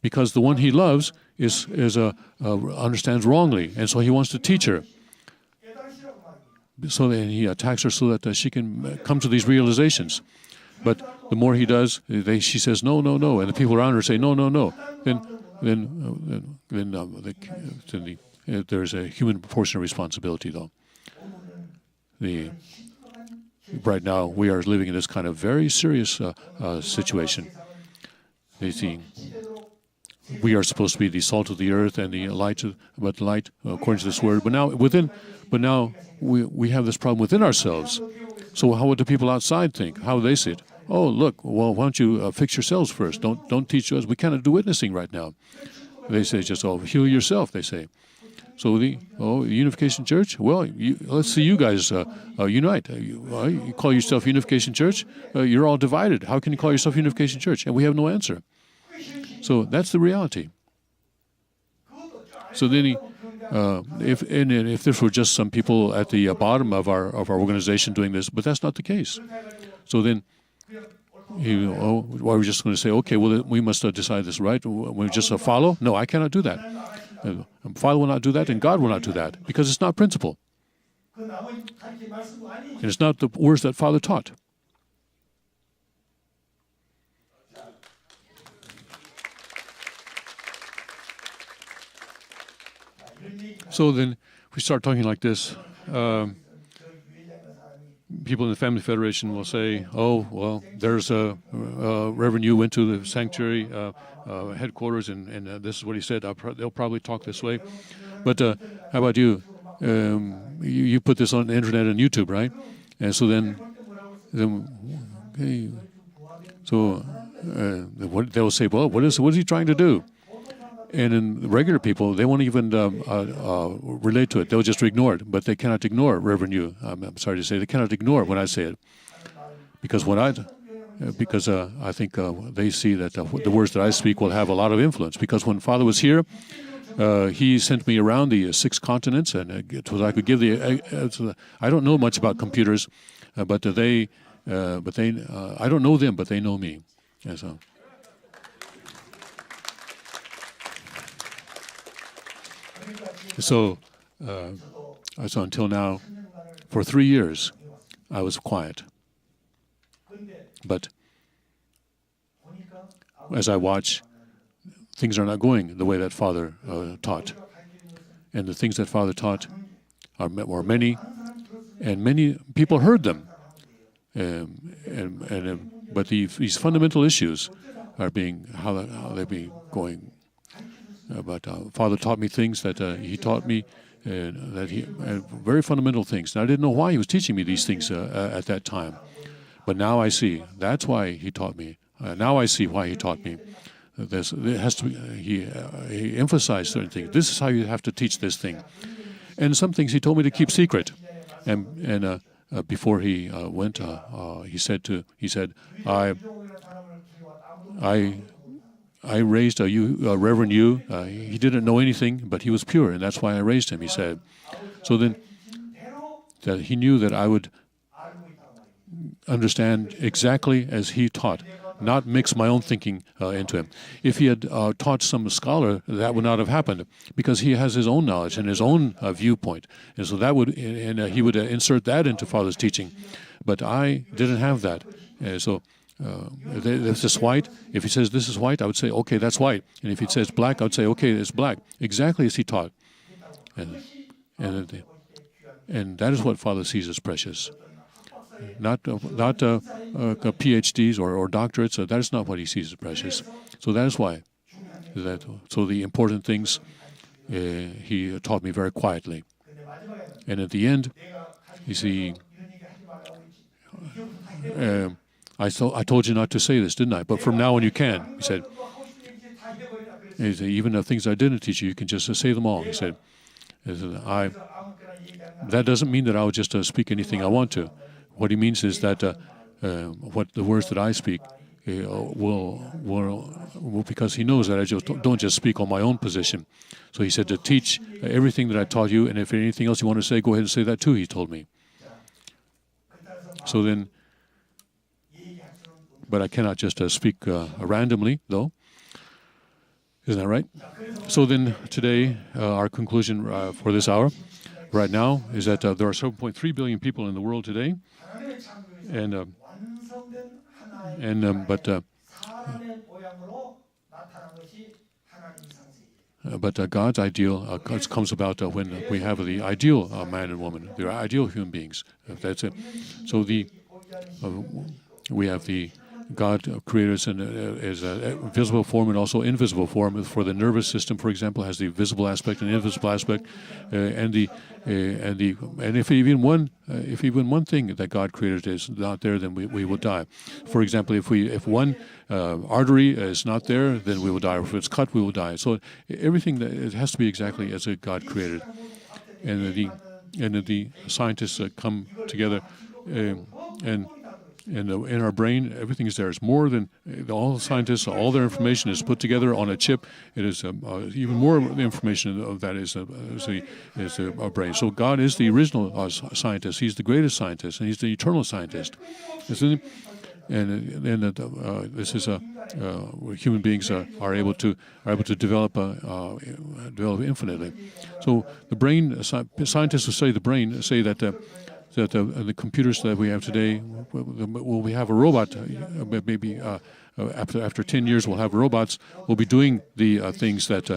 Because the one he loves understands wrongly, and so he wants to teach her. So then he attacks her so that she can come to these realizations. But the more he does, she says no, no, no, and the people around her say no, no, no. Then there's a human proportional responsibility, though. Right now, we are living in this kind of very serious situation. We are supposed to be the salt of the earth and the light, but light according to this word. But now we have this problem within ourselves. So how would the people outside think? How would they see it? Oh, look, well, why don't you fix yourselves first? Don't teach us. We cannot do witnessing right now. They say just, heal yourself, they say. So Unification Church? Well, let's see you guys unite. You call yourself Unification Church? You're all divided. How can you call yourself Unification Church? And we have no answer. So that's the reality. So then if this were just some people at the bottom of our organization doing this, but that's not the case. So then we're just going to say, okay, well, we must decide this, right? We just follow? No, I cannot do that. Father will not do that, and God will not do that, because it's not principle. And it's not the words that Father taught. So then we start talking like this. People in the Family Federation will say, oh, well, there's Reverend Yu went to the sanctuary headquarters, and this is what he said. They'll probably talk this way. But how about you? You put this on the internet and YouTube, right? And so then they'll say, well, what is he trying to do? And in regular people, they won't even relate to it. They'll just ignore it. But they cannot ignore Reverend Yu. I'm sorry to say, they cannot ignore when I say it, because I think they see that the words that I speak will have a lot of influence. Because when Father was here, he sent me around the 6 continents, and I could give I don't know much about computers, but I don't know them, but they know me. And so until now, for 3 years, I was quiet. But as I watch, things are not going the way that Father taught. And the things that Father taught are many, and many people heard them. But these fundamental issues are how they be going. But Father taught me things that he taught me, very fundamental things. And I didn't know why he was teaching me these things at that time. But now I see. That's why he taught me. Now I see why he taught me. It has to be, he emphasized certain things. This is how you have to teach this thing. And some things he told me to keep secret. And before he went, he said, I raised Reverend Yu. He didn't know anything, but he was pure, and that's why I raised him, he said. So then that he knew that I would understand exactly as he taught, not mix my own thinking into him. If he had taught some scholar, that would not have happened, because he has his own knowledge and his own viewpoint, and so that would, he would insert that into Father's teaching. But I didn't have that, so. If this is white, if he says this is white, I would say, okay, that's white. And if he says black, I would say, okay, it's black. Exactly as he taught. And that is what Father sees as precious. Not PhDs or doctorates. That is not what he sees as precious. So that is why. So the important things he taught me very quietly. And at the end, you see, I told you not to say this, didn't I? But from now on you can. He said, even the things I didn't teach you, you can just say them all. He said, that doesn't mean that I'll just speak anything I want to. what he means is that what the words that I speak will because he knows that I just don't just speak on my own position. So he said to teach everything that I taught you, and if anything else you want to say, go ahead and say that too, he told me. So then, but I cannot just speak randomly, though. Isn't that right? So then today, our conclusion for this hour right now is that there are 7.3 billion people in the world today, but God's ideal comes about when we have the ideal man and woman, the ideal human beings. That's it. So we have the God created us as a visible form and also invisible form. For the nervous system, for example, has the visible aspect and invisible aspect, and if even one thing that God created is not there, then we will die. For example, if one artery is not there, then we will die. If it's cut, we will die. So everything it has to be exactly as God created, and the scientists come together and in our brain, everything is there. It's more than all the scientists, all their information is put together on a chip. It is even more information of that is our brain. So God is the original scientist. He's the greatest scientist, and He's the eternal scientist. And this is human beings are able to develop infinitely. So the brain, scientists who study the brain say that the computers that we have today, we have a robot, maybe after 10 years we'll have robots, will be doing the things that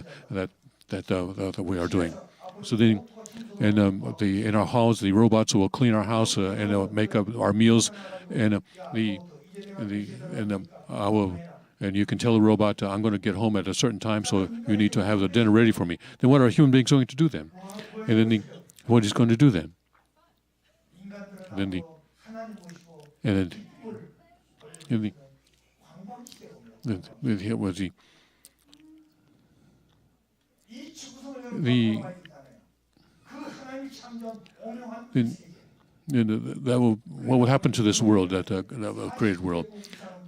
we are doing. So then, in our house, the robots will clean our house and make up our meals, and you can tell the robot, I'm going to get home at a certain time, so you need to have the dinner ready for me. Then what are human beings going to do then? And then what is going to do then? What will happen to this world, that created world?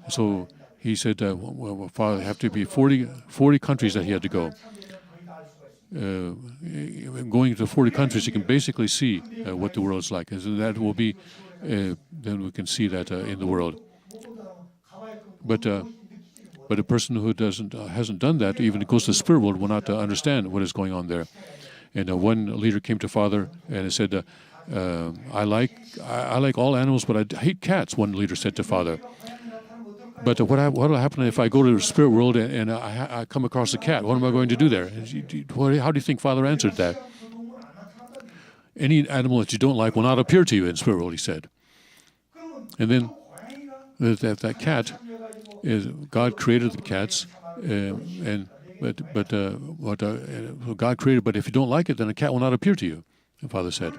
So he said, Father, have to be 40 countries that he had to go. Going to 40 countries, you can basically see what the world is like. And that will be, then we can see that in the world. But a person who hasn't done that, even goes to the spirit world, will not understand what is going on there. And one leader came to Father and said, I like all animals, but I hate cats, one leader said to Father. But what will happen if I go to the spirit world and I come across a cat? What am I going to do there? How do you think Father answered that? Any animal that you don't like will not appear to you in spirit world, he said. And then that cat, God created the cats, but God created. But if you don't like it, then a cat will not appear to you, the Father said.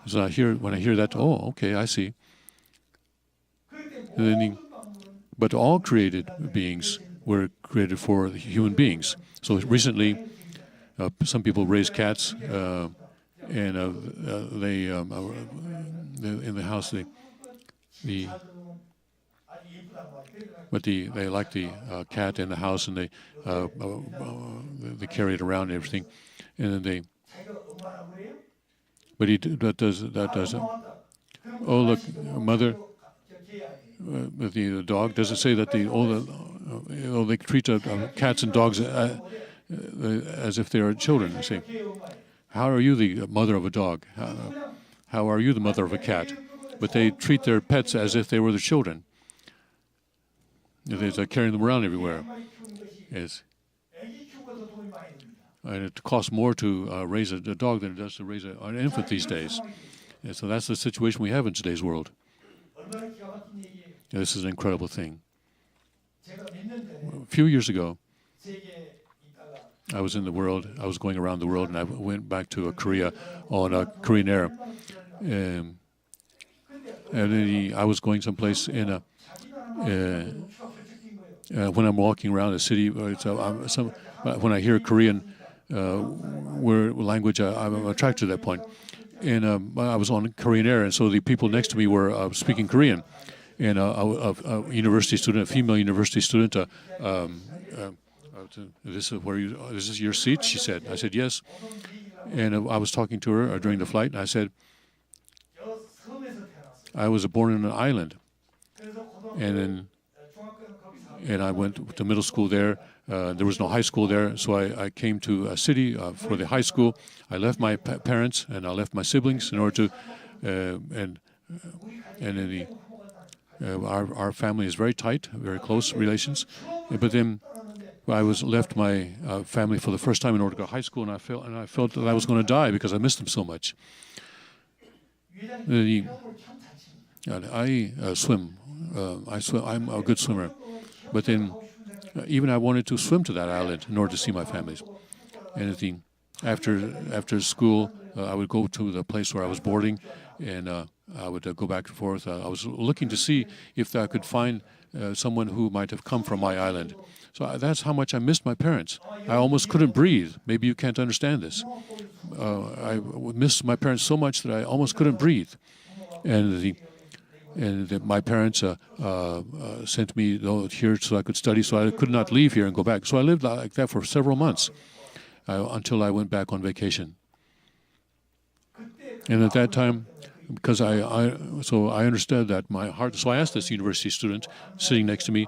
So when I hear that, oh, okay, I see. And then but all created beings were created for human beings. So recently, some people raise cats, and they in the house they like the cat in the house, and they carry it around and everything, and then that doesn't. Oh, look, mother. The dog, does it say that they treat cats and dogs as if they are children? They say, how are you the mother of a dog? How are you the mother of a cat? But they treat their pets as if they were their children. They're carrying them around everywhere. Yes. And it costs more to raise a dog than it does to raise an infant these days. And so that's the situation we have in today's world. This is an incredible thing. A few years ago, I was in the world. I was going around the world, and I went back to Korea on a Korean Air. And then I was going someplace in when I'm walking around a city, when I hear Korean language, I'm attracted to that point. and I was on Korean Air, and so the people next to me were speaking Korean, and a university student, a female university student, this is your seat, she said. I said yes, and I was talking to her during the flight, and I said, I was born in an island, and I went to middle school there. There was no high school there, so I came to a city for the high school. I left my parents and I left my siblings in order to, and in our family is very tight, very close relations. But then I left my family for the first time in order to go to high school, and I felt that I was going to die because I missed them so much. I swim. I'm a good swimmer, but then even I wanted to swim to that island in order to see my families. And after school, I would go to the place where I was boarding, and I would go back and forth. I was looking to see if I could find someone who might have come from my island. So that's how much I missed my parents. I almost couldn't breathe. Maybe you can't understand this. I missed my parents so much that I almost couldn't breathe. And my parents sent me here so I could study, so I could not leave here and go back. So I lived like that for several months until I went back on vacation. And at that time, because I understood that my heart. So I asked this university student sitting next to me,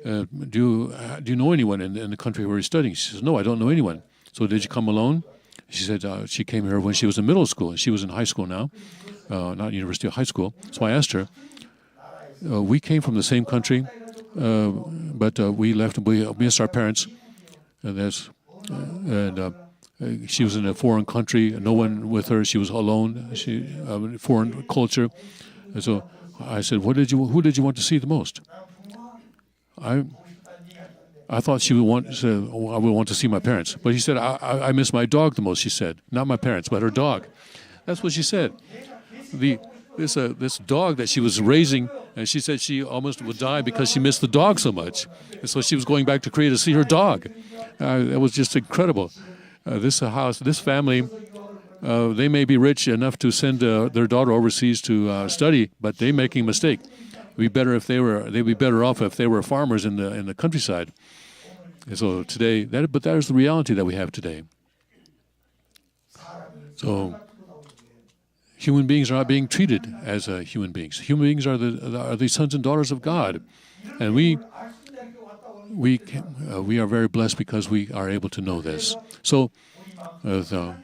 "Do you know anyone in the country where you're studying?" She says, "No, I don't know anyone." "So did you come alone?" She said she came here when she was in middle school, and she was in high school now. Not university, high school. So I asked her, we came from the same country, but we missed our parents. She was in a foreign country, no one with her. She was alone. Foreign culture. And so I said, who did you want to see the most? I thought she would want. I would want to see my parents, but he said, I miss my dog the most. She said, not my parents, but her dog. That's what she said. This dog that she was raising, and she said she almost would die because she missed the dog so much. And so she was going back to Korea to see her dog. That was just incredible. This family, they may be rich enough to send their daughter overseas to study, but they're making a mistake. They'd be better off if they were farmers in the countryside. And so today, but that is the reality that we have today. So human beings are not being treated as human beings. Human beings are the sons and daughters of God, and we are very blessed because we are able to know this. So, so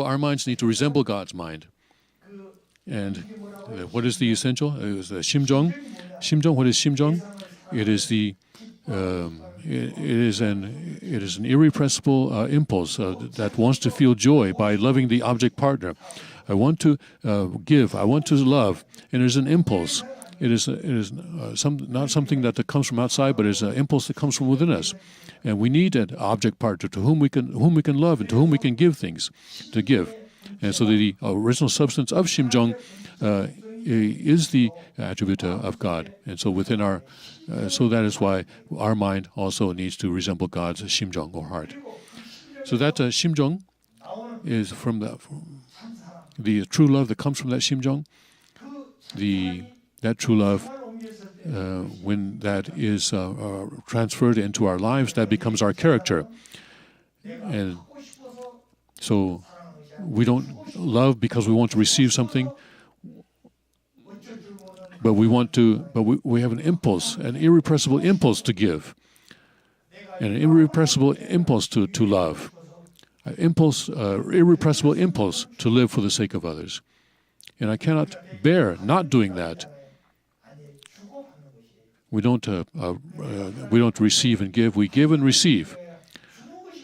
our minds need to resemble God's mind. And what is the essential? It is the 심정. 심정. What is 심정? It is it is an irrepressible impulse that wants to feel joy by loving the object partner. I want to give. I want to love, and it is an impulse. It is not something that comes from outside, but it is an impulse that comes from within us. And we need an object partner to whom we can love and to whom we can give things to give. And so the original substance of 심정 is the attribute of God. And so within so that is why our mind also needs to resemble God's 심정 or heart. So that 심정 is from the true love that comes from that 심정. That true love, when that is transferred into our lives, that becomes our character. And so we don't love because we want to receive something, but we have an impulse, an irrepressible impulse to give, and an irrepressible impulse to love, irrepressible impulse to live for the sake of others. And I cannot bear not doing that. We don't receive and give. We give and receive.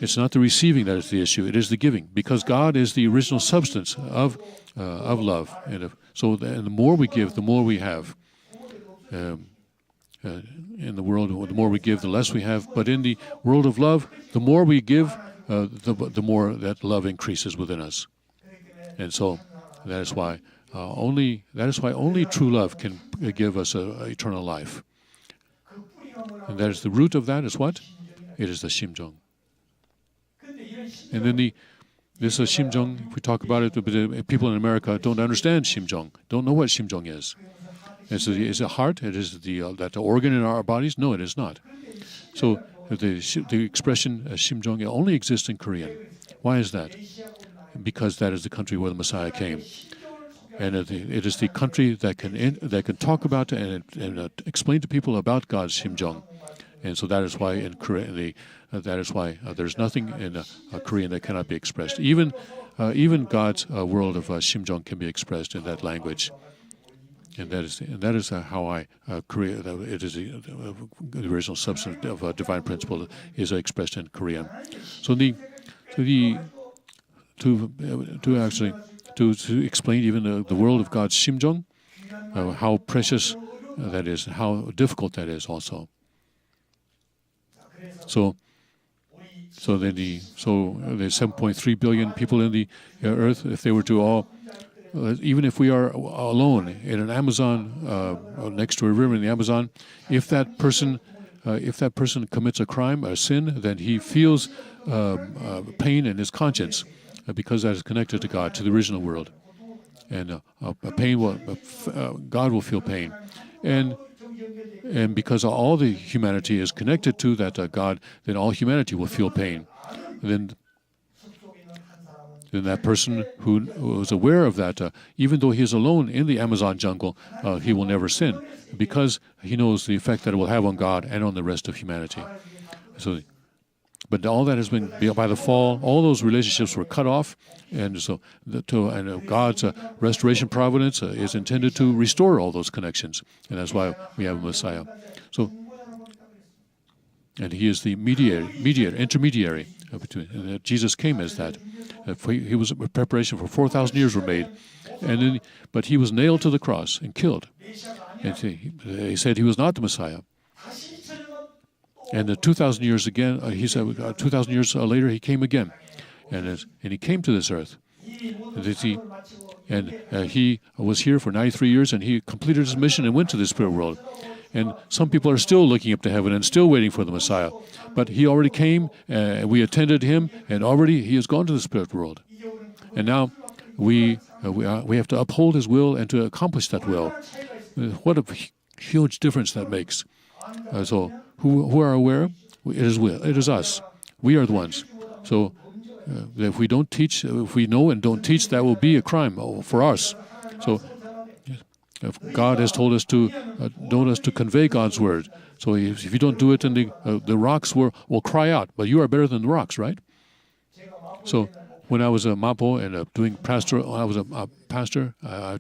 It's not the receiving that is the issue. It is the giving, because God is the original substance of love. And the more we give, the more we have. In the world, the more we give, the less we have. But in the world of love, the more we give, the more that love increases within us. And so that is why only true love can give us eternal life. And that is the root of that is what? It is the 심정. And then This is Shimjong. If we talk about it, but people in America don't understand Shimjong, don't know what Shimjong is. Is it heart? It is that organ in our bodies? No, it is not. So the expression Shimjong only exists in Korean. Why is that? Because that is the country where the Messiah came, and it is the country that can talk about and explain to people about God's Shimjong, and so that is why in Korean there's nothing in Korean that cannot be expressed. Even God's world of Shimjong can be expressed in that language. And that is how I create. It is the original substance of divine principle is expressed in Korean. So to explain even the world of God's Shimjong, how precious that is, how difficult that is also. So there's 7.3 billion people in the earth. If they were to all even if we are alone in an Amazon, next to a river in the Amazon, if that person commits a crime, a sin, then he feels pain in his conscience because that is connected to God, to the original world, and God will feel pain, and because all the humanity is connected to that God, then all humanity will feel pain. Then that person who is aware of that, even though he is alone in the Amazon jungle, he will never sin because he knows the effect that it will have on God and on the rest of humanity. So, but all that has been by the fall. All those relationships were cut off, and so God's restoration providence is intended to restore all those connections, and that's why we have a Messiah. So, and He is the intermediary between. Jesus came as that. He was a preparation for 4,000 years were made, but He was nailed to the cross and killed. And He said He was not the Messiah. And 2,000 years again, He said 2,000 years later He came again, and He came to this earth. And He was here for 93 years, and He completed His mission and went to the spirit world. And some people are still looking up to heaven and still waiting for the Messiah. But He already came, and we attended Him, and already He has gone to the spirit world. And now we have to uphold His will and to accomplish that will. What a huge difference that makes. So who are aware? It is us. We are the ones. So if we don't teach, if we know and don't teach, that will be a crime for us. So if God has told us to convey God's word. So if you don't do it, then the rocks will cry out. But you are better than the rocks, right? So when I was a Mapo and doing pastor, I was a pastor. I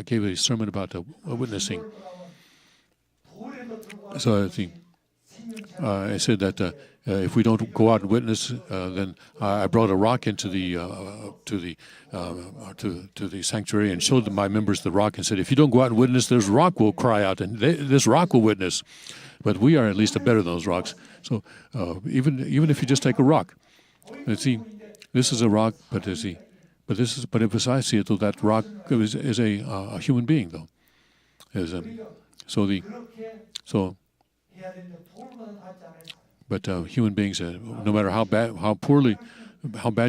gave a sermon about witnessing. So I said that if we don't go out and witness, then I brought a rock into the sanctuary and showed my members the rock and said, if you don't go out and witness, this rock will cry out and this rock will witness. But we are at least better than those rocks. So even if you just take a rock, this is a rock, but if I see it, though, that rock is a human being, though. But human beings, no matter how bad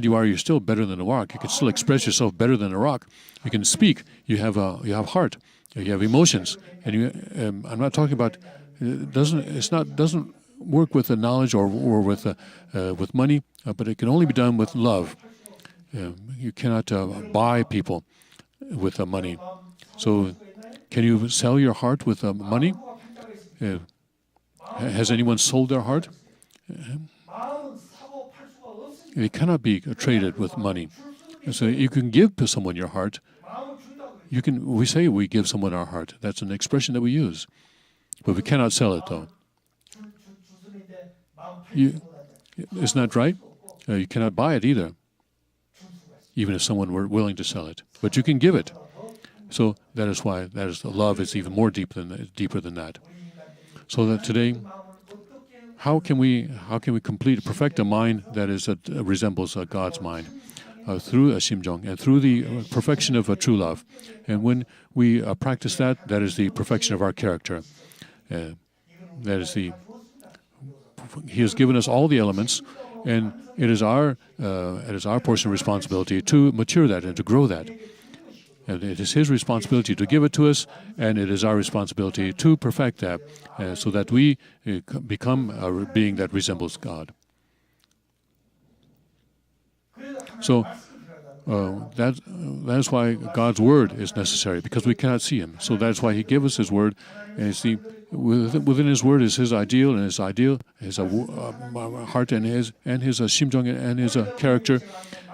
you are, you're still better than a rock. You can still express yourself better than a rock. You can speak. You have heart. You have emotions. And I'm not talking about. It doesn't work with the knowledge or with money, but it can only be done with love. You cannot buy people with money. So, can you sell your heart with money? Has anyone sold their heart? It cannot be traded with money. So you can give to someone your heart. We say we give someone our heart. That's an expression that we use. But we cannot sell it, though. Isn't that right? You cannot buy it either, even if someone were willing to sell it. But you can give it. So that is why love is even more deeper than that. So that today, how can we perfect a mind that resembles God's mind through a Shimjong and through the perfection of a true love? And when we practice that is the perfection of our character. He has given us all the elements, And it is our portion of responsibility to mature that and to grow that. And it is His responsibility to give it to us, and it is our responsibility to perfect that, so that we become a being that resembles God. So that is why God's Word is necessary, because we cannot see Him. So that's why He gave us His Word, and see, within His Word is His ideal, and His ideal is heart, and His 심정, and His character.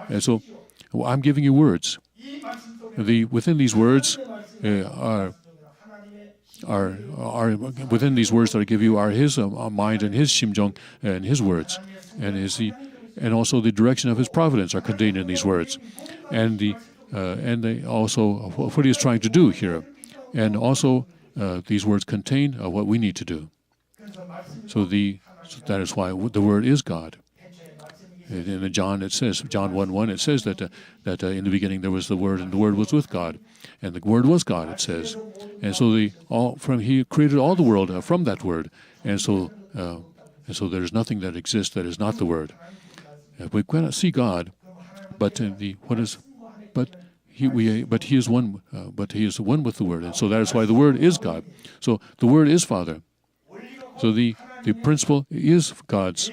And so I'm giving you words. Within these words within these words that I give you are His mind and His 심정 and His words, and also the direction of His providence are contained in these words, and they also what He is trying to do here, and also these words contain what we need to do. So that is why the Word is God. In John, it says, John 1:1, it says that in the beginning there was the Word, and the Word was with God, and the Word was God, it says. And so He created all the world from that Word, and so there is nothing that exists that is not the Word. We cannot see God, but He is one. But He is one with the Word, and so that is why the Word is God. So the Word is Father. So the principle is God's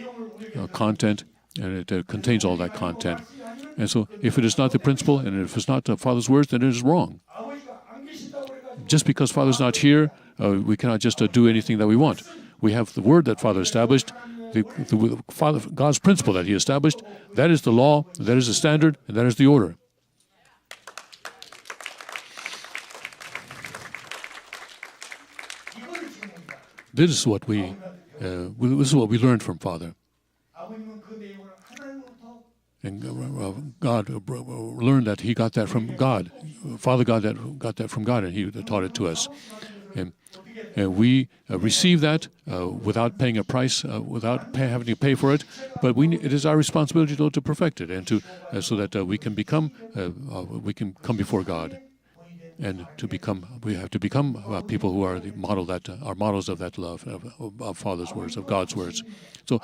content, and it contains all that content. And so if it is not the principle, and if it's not the Father's words, then it is wrong. Just because Father's not here, we cannot just do anything that we want. We have the Word that Father established, God's principle that He established. That is the law, that is the standard, and that is the order. This is what we learned from Father. And God learned that He got that from God. Father got that from God, and He taught it to us. And we receive that without paying a price, without having to pay for it. But it is our responsibility to perfect it, and so that we can come before God, and we have to become people who are are models of that love of Father's words, of God's words. So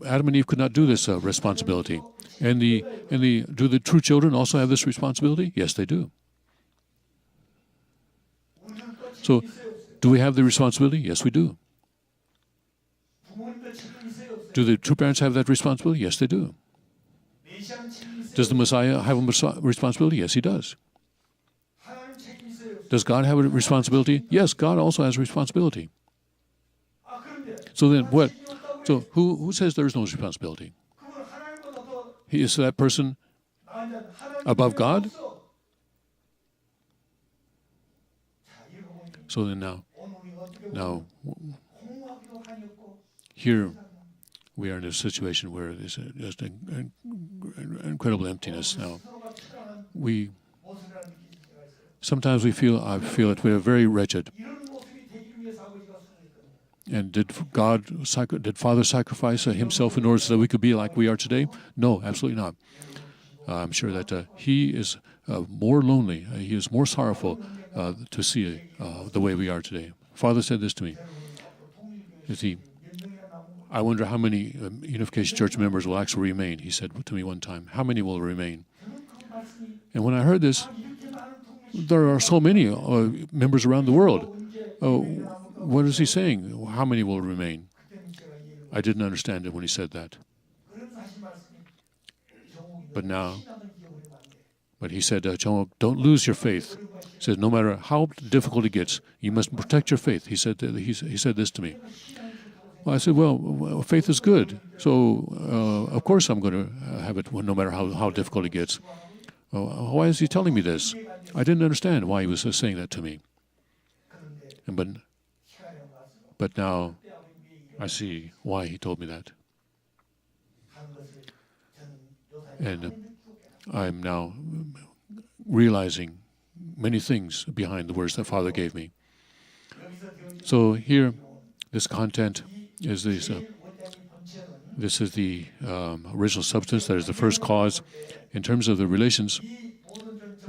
Adam and Eve could not do this responsibility. And do the true children also have this responsibility? Yes, they do. So, do we have the responsibility? Yes, we do. Do the true parents have that responsibility? Yes, they do. Does the Messiah have a responsibility? Yes, He does. Does God have a responsibility? Yes, God also has a responsibility. So then what? So who says there is no responsibility? Is that person above God? So then now here we are in a situation where there's just an incredible emptiness. Now sometimes I feel that we are very wretched. And did Father sacrifice Himself in order so that we could be like we are today? No, absolutely not. I'm sure that He is more lonely. He is more sorrowful to see the way we are today. Father said this to me. I wonder how many Unification Church members will actually remain. He said to me one time, how many will remain? And when I heard this, there are so many members around the world. What is He saying? How many will remain? I didn't understand it when He said that. But He said, Jeong-Ok, don't lose your faith. He said, no matter how difficult it gets, you must protect your faith. He said this to me. Well, I said, well, faith is good. So, of course I'm going to have it no matter how difficult it gets. Why is He telling me this? I didn't understand why He was saying that to me. But now I see why He told me that. And I'm now realizing many things behind the words that Father gave me. So here, this content is this. This is the original substance. That is the first cause. In terms of the relations,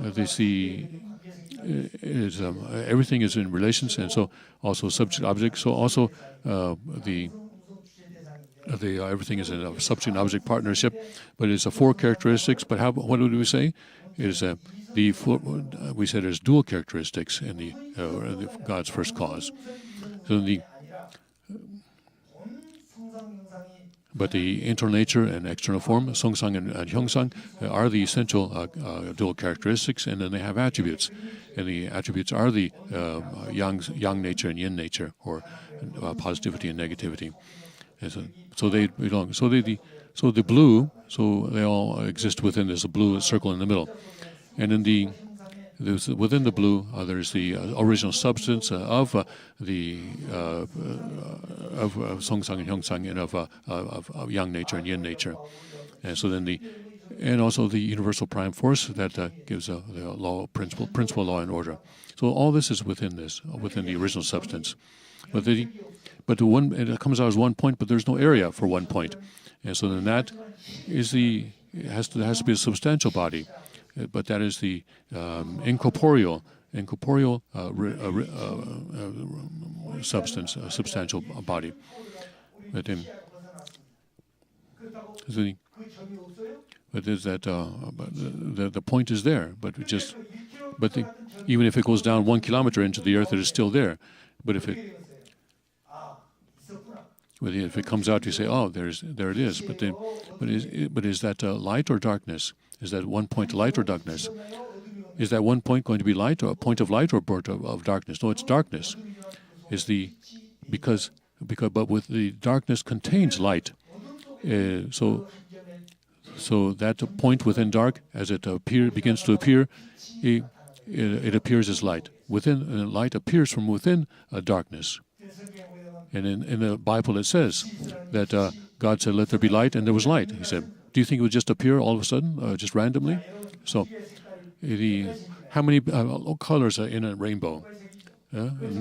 everything is in relations, and so also subject object. So also everything is in a subject-object partnership, but it's a four characteristics. But what do we say? It is we said there's dual characteristics in the God's first cause. So but the internal nature and external form, Songsang and Hyongsang, are the essential dual characteristics, and then they have attributes, and the attributes are the yang nature and yin nature, or positivity and negativity. And so they belong. So the blue. So they all exist within this blue circle in the middle, and in within the blue, there's the original substance of Songsang and Hyongsang, and of yang nature and yin nature, and so then and also the universal prime force that gives the law principle, law, and order. So all this is within the original substance, but it comes out as one point, but there's no area for one point, and so then that is has to be a substantial body. But that is the incorporeal substance, a substantial body. But is that the point is there, even if it goes down 1 kilometer into the earth, it is still there. But if it comes out, you say, "Oh, there it is." But is that light or darkness? Is that one point light or darkness? Is that one point going to be light, or a point of light, or a point of darkness? No, it's darkness. But with the darkness contains light. So that point within dark, as it begins to appear, it appears as light. Light appears from within darkness. And in the Bible it says that God said, "Let there be light," and there was light. He said, do you think it would just appear all of a sudden, just randomly? So, how many colors are in a rainbow?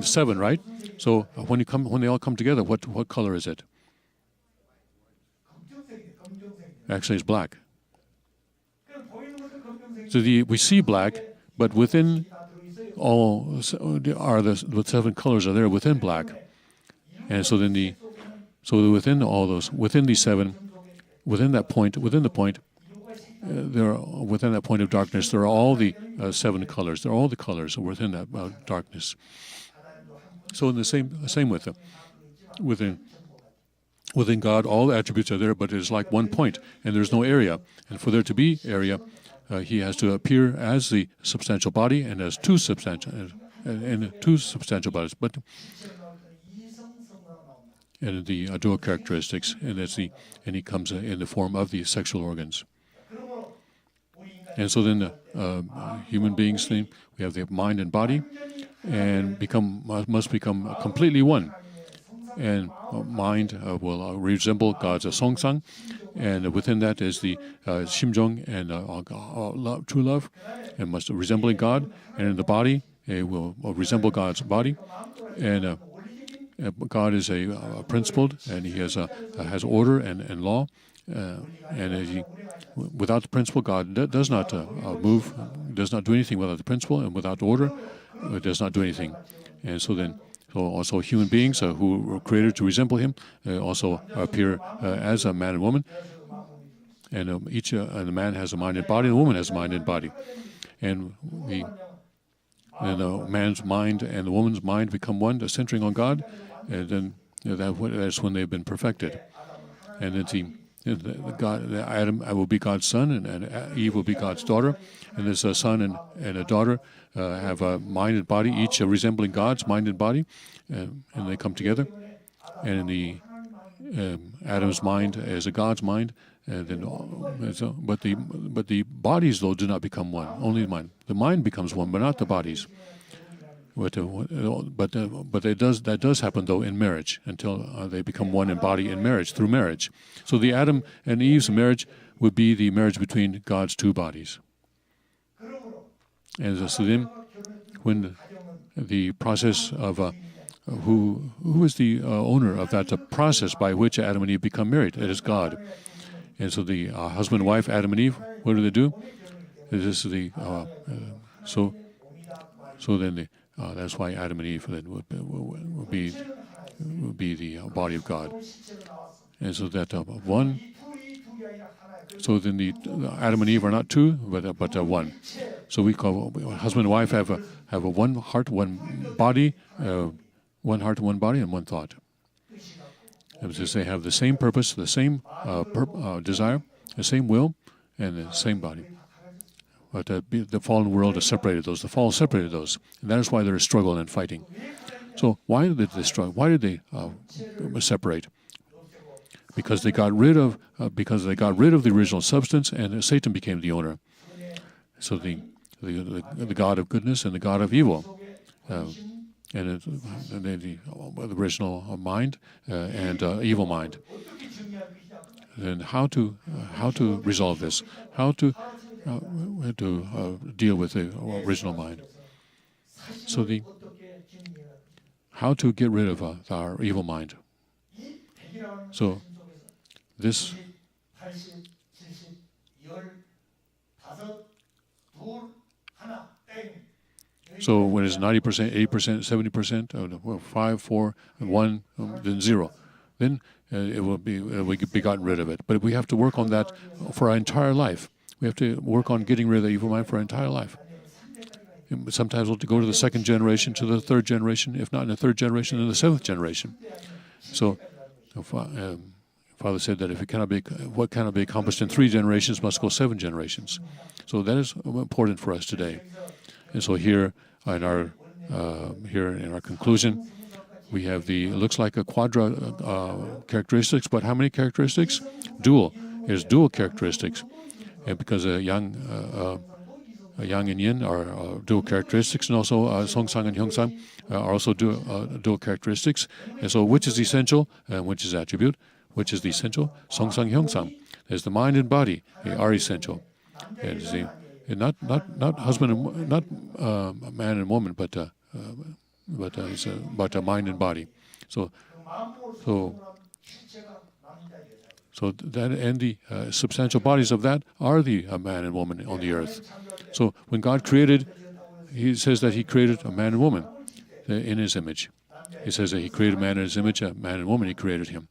7, right? So when they all come together, what color is it? Actually, it's black. So we see black, but within the 7 colors are there within black, and so then within all those, within these 7. Within the point, within that point of darkness, there are all the 7 colors. There are all the colors within that darkness. So in the same within God, all the attributes are there, but it is like one point, and there's no area. And for there to be area, He has to appear as the substantial body and as two substantial bodies. But and the dual characteristics, and He comes in the form of the sexual organs. And so then human beings, we have the mind and body, and must become completely one. And mind will resemble God's Songsang, and within that is the Shimjong and true love, and must resemble God. And in the body, it will resemble God's body, and God is a principled, and He has order and law, and without the principle, God does not move, does not do anything without the principle, and without order, it does not do anything. And so also human beings who were created to resemble Him also appear as a man and woman, and each the man has a mind and body, and the woman has a mind and body, and the man's mind and the woman's mind become one, centering on God, and then that's when they've been perfected. And then Adam will be God's son, and Eve will be God's daughter, and this son and a daughter have a mind and body, each resembling God's mind and body, and they come together. And in Adam's mind is a God's mind, and then but the bodies though do not become one. Only the mind. The mind becomes one, but not the bodies. But that does happen though in marriage, until they become one in body in marriage, through marriage. So the Adam and Eve's marriage would be the marriage between God's two bodies. And so then, when the process of who is the owner of that process by which Adam and Eve become married? It is God. And so the husband and wife, Adam and Eve, what do? This is the so then that's why Adam and Eve then would be the body of God. and so that one. So then the Adam and Eve are not two, but one. So we call husband and wife have a one heart, one body, one heart, one body, and one thought. As to say, have the same purpose, the same desire, the same will, and the same body. But the fallen world has separated those. The fall separated those, and that is why there is struggle and fighting. So why did they struggle? Why did they separate? Because they got rid of the original substance, and Satan became the owner. So the God of goodness and the God of evil, and the original mind and evil mind. And how to resolve this? How to deal with the original mind? So how to get rid of our evil mind? So this. So when it's 90%, 80%, 70%, 5, 4, 1, then 0, then it will be gotten rid of it. But we have to work on that for our entire life. We have to work on getting rid of the evil mind for our entire life. Sometimes we'll go to the second generation, to the third generation. If not in the third generation, then the seventh generation. So Father said that if it cannot be, what cannot be accomplished in 3 generations must go 7 generations. So that is important for us today. And so here in our conclusion, we have it looks like a quadra characteristics, but how many characteristics? Dual. There's dual characteristics, and because yang and yin are dual characteristics, and also songsang and hyongsang are also dual characteristics. And so, which is essential and which is attribute? Which is the essential? Songsang, hyongsang. There's the mind and body. They are essential. And not husband and not man and woman, but it's about mind and body. So that and the substantial bodies of that are the man and woman on the earth. So when God created, He says that He created a man and woman in His image. He says that He created man in His image, a man and woman He created him.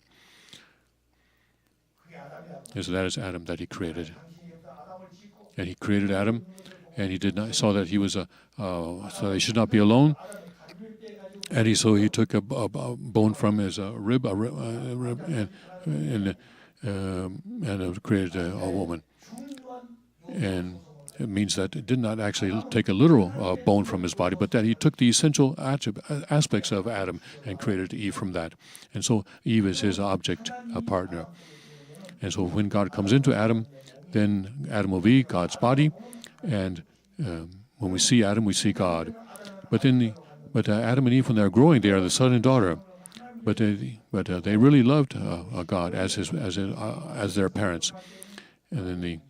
And so that is Adam that He created. And He created Adam, and He saw that he was so he should not be alone. And He took a bone from his rib, and created a woman. And it means that it did not actually take a literal bone from his body, but that He took the essential aspects of Adam and created Eve from that. And so Eve is His object, a partner. And so when God comes into Adam, then Adam will be God's body, and when we see Adam, we see God. But Adam and Eve, when they're growing, they are the son and daughter. But they really loved God as their parents. And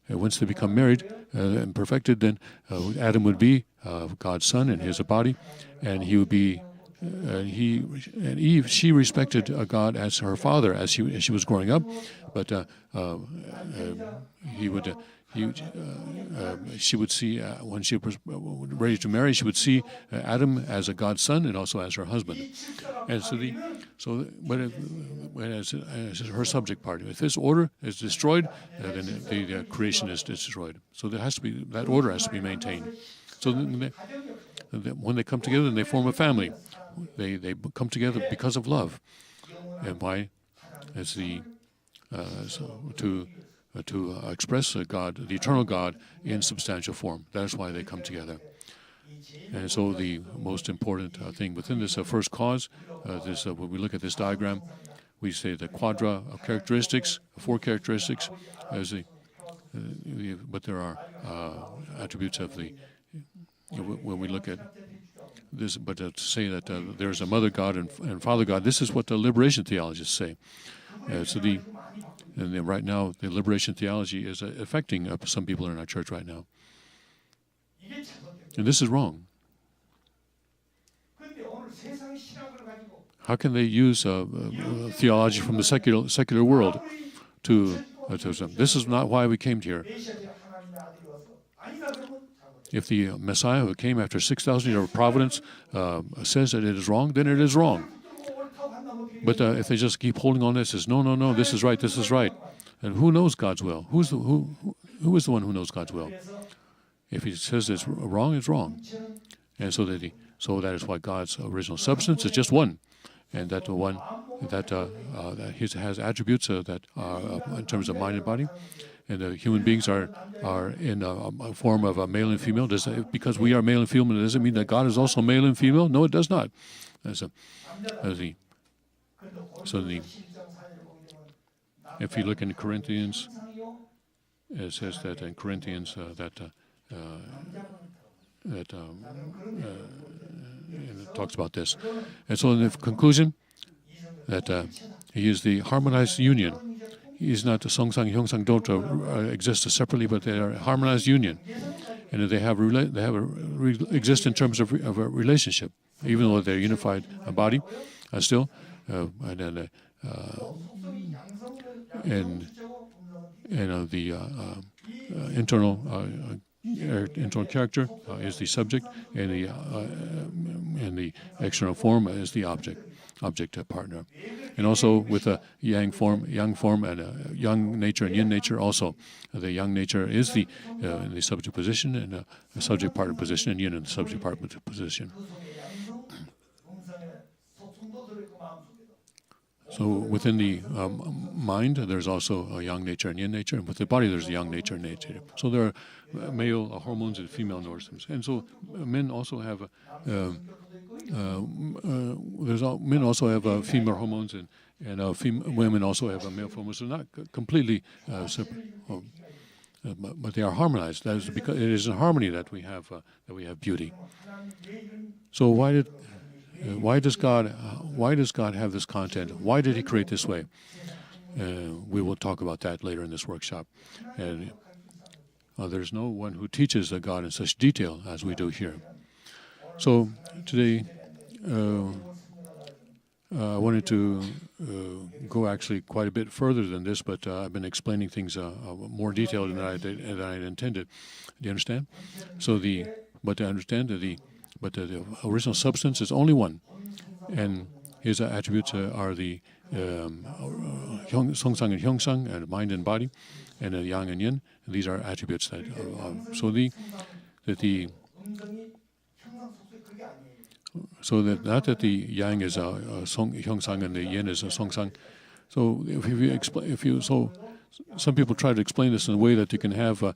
once they become married and perfected, then Adam would be God's son and his body, and he would be. And Eve, she respected God as her father as she was growing up, but she would see when she was ready to marry, she would see Adam as a God's son and also as her husband. And as her subject part, if this order is destroyed, then the creation is destroyed. So that order has to be maintained. So when they come together, and they form a family. They come together because of love, and why? As to express God, the eternal God, in substantial form. That is why they come together. And so the most important thing within this first cause, when we look at this diagram, we say the quadra of characteristics, 4 characteristics, but there are attributes of the. When we look at this, but to say that there's a mother God and father God, this is what the liberation theologists say. Right now, the liberation theology is affecting some people in our church right now. And this is wrong. How can they use theology from the secular world to this is not why we came here. If the Messiah who came after 6,000 years of providence says that it is wrong, then it is wrong. But if they just keep holding on, this says no, this is right, and who knows God's will? Who is the one who knows God's will? If he says it's wrong, it's wrong, and so that is why God's original substance is just one, and that the one that he has attributes that are in terms of mind and body, and the human beings are in a form of a male and female. Because we are male and female, does it mean that God is also male and female? No, it does not. If you look in Corinthians, it says that in Corinthians it talks about this. And so in the conclusion, that he is the harmonized union. He is not the Songsang, Hyongsang don't exist separately, but they are a harmonized union. And they exist in terms of a relationship, even though they're unified body still. The internal character is the subject, and the external form is the object partner. And also with a yang form, and a yang nature and yin nature also. The yang nature is the subject position, and the subject partner position, and yin in the subject partner position. So within the mind, there's also a yang nature and yin nature, and with the body, there's a yang nature and nature. So there are male hormones and female hormones, and so men also have female hormones, and women also have male hormones. They're not completely separate, but they are harmonized. That is because it is in harmony that we have beauty. So why does God have this content? Why did He create this way? We will talk about that later in this workshop. And there's no one who teaches God in such detail as we do here. So today, I wanted to go actually quite a bit further than this, but I've been explaining things more detailed than I intended. Do you understand? But to understand that the original substance is only one, and his attributes are the Songsang and Hyongsang, and mind and body, and yang and yin. And these are attributes that not that the yang is Hyongsang and the yin is Songsang. So some people try to explain this in a way that you can have a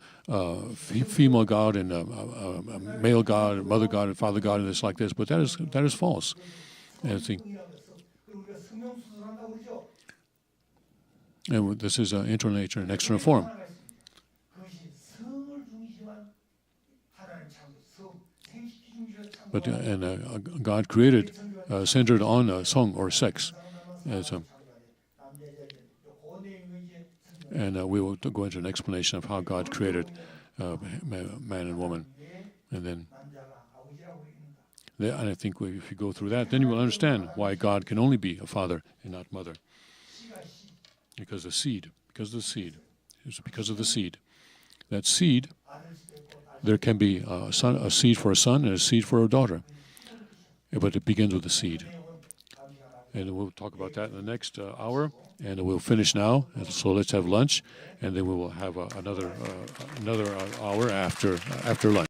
female god and a male god, a mother god, and father god, and it's like this. But that is false. And this is internal nature and external form. But God created centered on song or sex. And we will go into an explanation of how God created man and woman. And I think if you go through that, then you will understand why God can only be a father and not mother. Because of the seed. It's because of the seed. That seed, there can be a seed for a son and a seed for a daughter. But it begins with the seed. And we'll talk about that in the next hour. And we'll finish now. And so let's have lunch, and then we will have another hour after lunch.